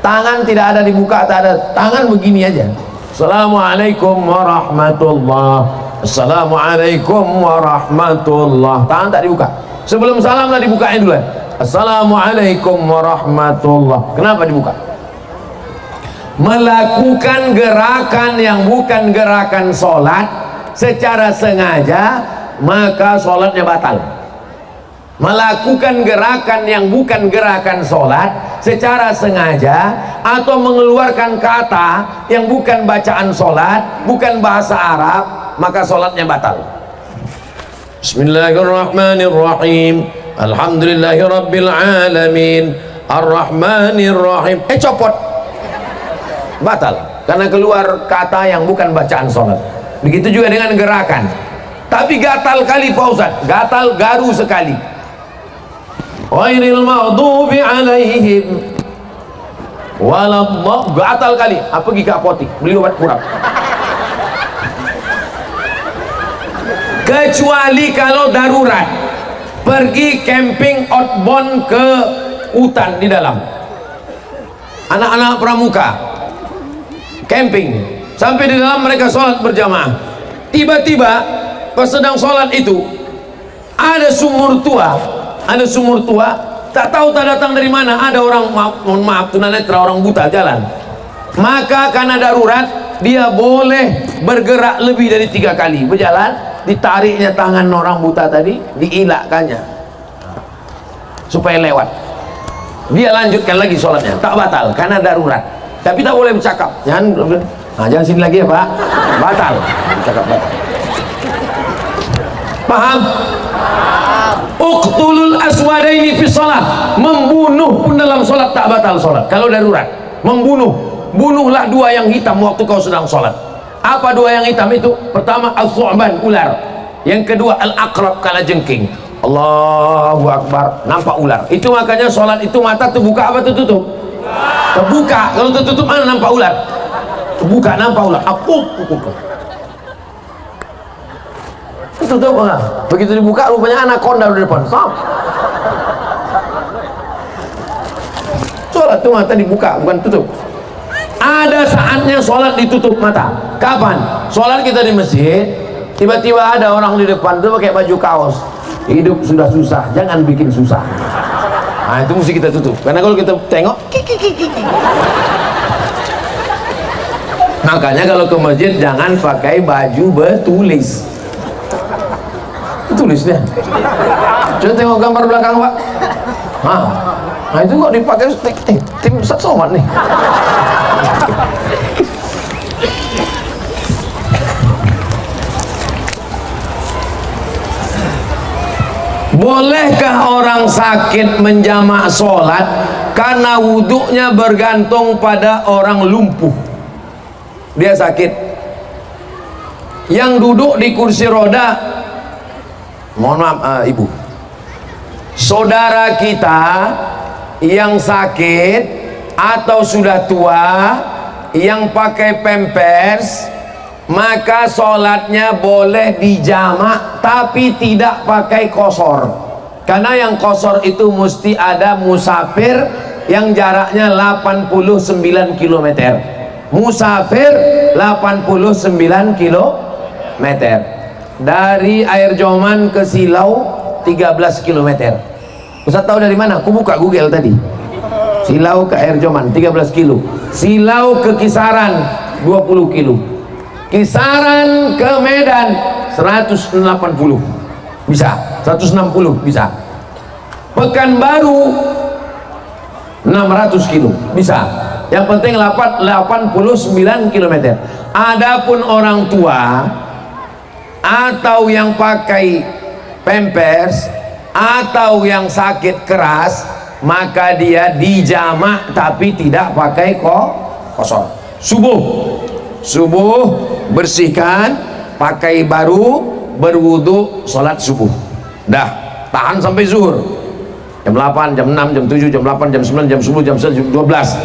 [SPEAKER 1] Tangan tidak ada dibuka, tak ada. Tangan begini aja. Assalamualaikum warahmatullah. Assalamualaikum warahmatullah. Tangan tak dibuka. Sebelum salam lah dibukain dulu. Assalamualaikum warahmatullah. Kenapa dibuka? Melakukan gerakan yang bukan gerakan sholat secara sengaja, maka sholatnya batal. Melakukan gerakan yang bukan gerakan sholat secara sengaja, atau mengeluarkan kata yang bukan bacaan sholat, bukan bahasa Arab, maka sholatnya batal. Bismillahirrahmanirrahim. Alhamdulillahi rabbil alamin. Ar-Rahmanirrahim. Copot. Batal. Karena keluar kata yang bukan bacaan sholat. Begitu juga dengan gerakan. Tapi gatal kali Pak Ustaz. Gatal garu sekali. Ghairil maghdubi alaihim waladhdallin. Gatal kali. Pergi ke apotik beli obat kurap. Kecuali kalau darurat, pergi camping outbound ke hutan di dalam, anak-anak pramuka camping, sampai di dalam mereka sholat berjamaah. Tiba-tiba pas sedang sholat itu ada sumur tua, tak tahu tak datang dari mana. Ada orang, mohon maaf tunanetra, orang buta jalan. Maka karena darurat dia boleh bergerak lebih dari 3 kali berjalan. Ditariknya tangan orang buta tadi, diilakkannya. supaya lewat. Dia lanjutkan lagi sholatnya, tak batal karena darurat. Tapi tak boleh bercakap. Jangan sini lagi ya Pak. Batal. Bercakap batal. Paham? Uqtulul aswadaini fi sholat. Membunuh pun dalam sholat tak batal sholat. Kalau darurat, membunuh. Bunuhlah dua yang hitam waktu kau sedang sholat. Apa dua yang hitam itu? Pertama al-thu'ban, ular. Yang kedua al-aqrab, kalajengking. Allahu Akbar, nampak ular. Itu makanya sholat itu mata terbuka apa tertutup? Terbuka. Kalau tertutup mana nampak ular? Terbuka, nampak ular. Tutup enggak? Begitu dibuka rupanya anaconda di depan. Stop. Sholat itu mata dibuka, bukan tutup. Ada saatnya sholat ditutup mata. Kapan? Sholat kita di masjid, tiba-tiba ada orang di depan itu pakai baju kaos. Hidup sudah susah, jangan bikin susah. Nah itu mesti kita tutup, karena kalau kita tengok makanya kalau ke masjid jangan pakai baju bertulis. Tulisnya coba tengok gambar belakang Pak. Nah itu kok dipakai tim Ustaz Somad nih. Bolehkah orang sakit menjamak sholat karena wuduknya bergantung pada orang lumpuh? Dia sakit, yang duduk di kursi roda, mohon maaf ibu, saudara kita yang sakit atau sudah tua yang pakai pampers, maka sholatnya boleh dijamak tapi tidak pakai qashar, karena yang qashar itu mesti ada musafir yang jaraknya 89 km. Musafir 89 km dari Air Joman ke Silau 13 km. Ustaz tahu dari mana? Aku buka Google tadi. Silau ke Air Joman 13 kilo, Silau ke Kisaran 20 kilo, Kisaran ke Medan 180 bisa, 160 bisa, Pekanbaru 600 kilo bisa, yang penting 89 km. Adapun orang tua atau yang pakai pampers atau yang sakit keras, maka dia dijamak tapi tidak pakai qashar. Subuh bersihkan, pakai baru, berwudu, sholat subuh, dah tahan sampai zuhur, jam 8, jam 6, jam 7, jam 8, jam 9, jam 10, jam 11, jam 12.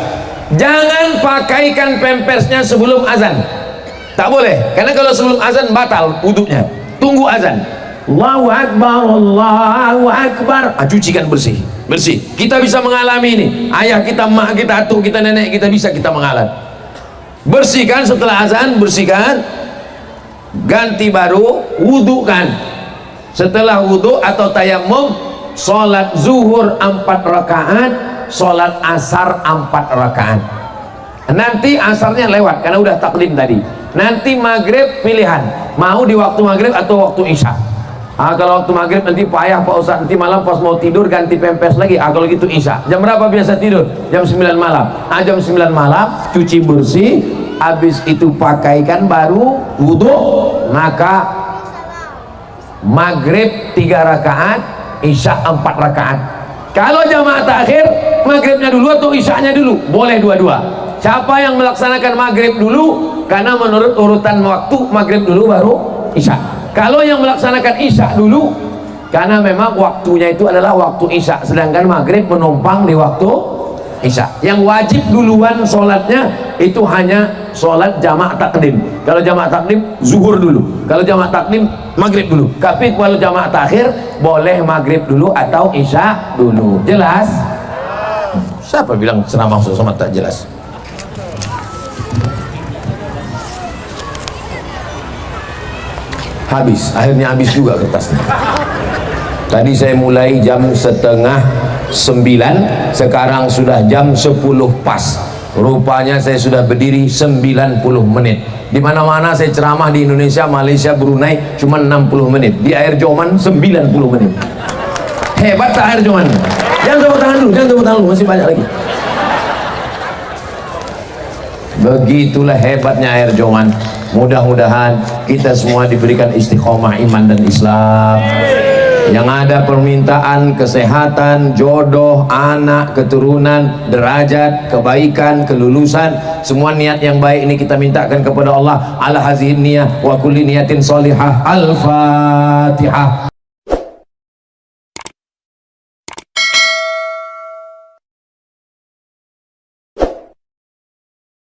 [SPEAKER 1] Jangan pakaikan pampersnya sebelum azan, tak boleh, karena kalau sebelum azan batal wudunya. Tunggu azan, Allahu Akbar, Allahu Akbar, cucikan bersih. Kita bisa mengalami ini, ayah kita, mak kita, atuk kita, nenek kita, bisa kita mengalami. Bersihkan setelah azan, bersihkan, ganti baru, wudukan. Setelah wudu atau tayamum, sholat zuhur 4 rakaat, sholat asar 4 rakaat. Nanti asarnya lewat karena udah takdim tadi. Nanti maghrib pilihan, mau di waktu maghrib atau waktu isya. Kalau waktu maghrib nanti payah Pak Ustaz, nanti malam pas mau tidur ganti pempes lagi. Kalau gitu isya. Jam berapa biasa tidur? Jam 9 malam. Jam 9 malam cuci bersih, habis itu pakaikan baru wudu, maka maghrib 3 rakaat, isya 4 rakaat. Kalau jamaah takhir, maghribnya dulu atau isyanya dulu, boleh dua-dua. Siapa yang melaksanakan maghrib dulu? Karena menurut urutan waktu maghrib dulu baru isya. Kalau yang melaksanakan isya dulu, karena memang waktunya itu adalah waktu isya, sedangkan maghrib menumpang di waktu isya. Yang wajib duluan sholatnya itu hanya sholat jamaah takdim. Kalau jamaah takdim zuhur dulu, kalau jamaah takdim maghrib dulu. Tapi kalau jamaah takhir boleh maghrib dulu atau isya dulu. Jelas? Siapa bilang ceramah sama tak jelas? Habis, akhirnya habis juga kertasnya. Tadi saya mulai jam 8:30, sekarang sudah jam 10 pas. Rupanya saya sudah berdiri 90 menit. Di mana-mana saya ceramah di Indonesia, Malaysia, Brunei cuma 60 menit. Di Air Joman 90 menit. Hebat tak Air Joman? Jangan tepuk tangan dulu, jangan tepuk tangan dulu, masih banyak lagi. Begitulah hebatnya air Joman. Mudah-mudahan kita semua diberikan istiqomah iman dan Islam. Yang ada permintaan kesehatan, jodoh, anak, keturunan, derajat, kebaikan, kelulusan, semua niat yang baik ini kita mintakan kepada Allah. Ala hazihin niyah wa kulli niyatin salihah. Al-Fatihah.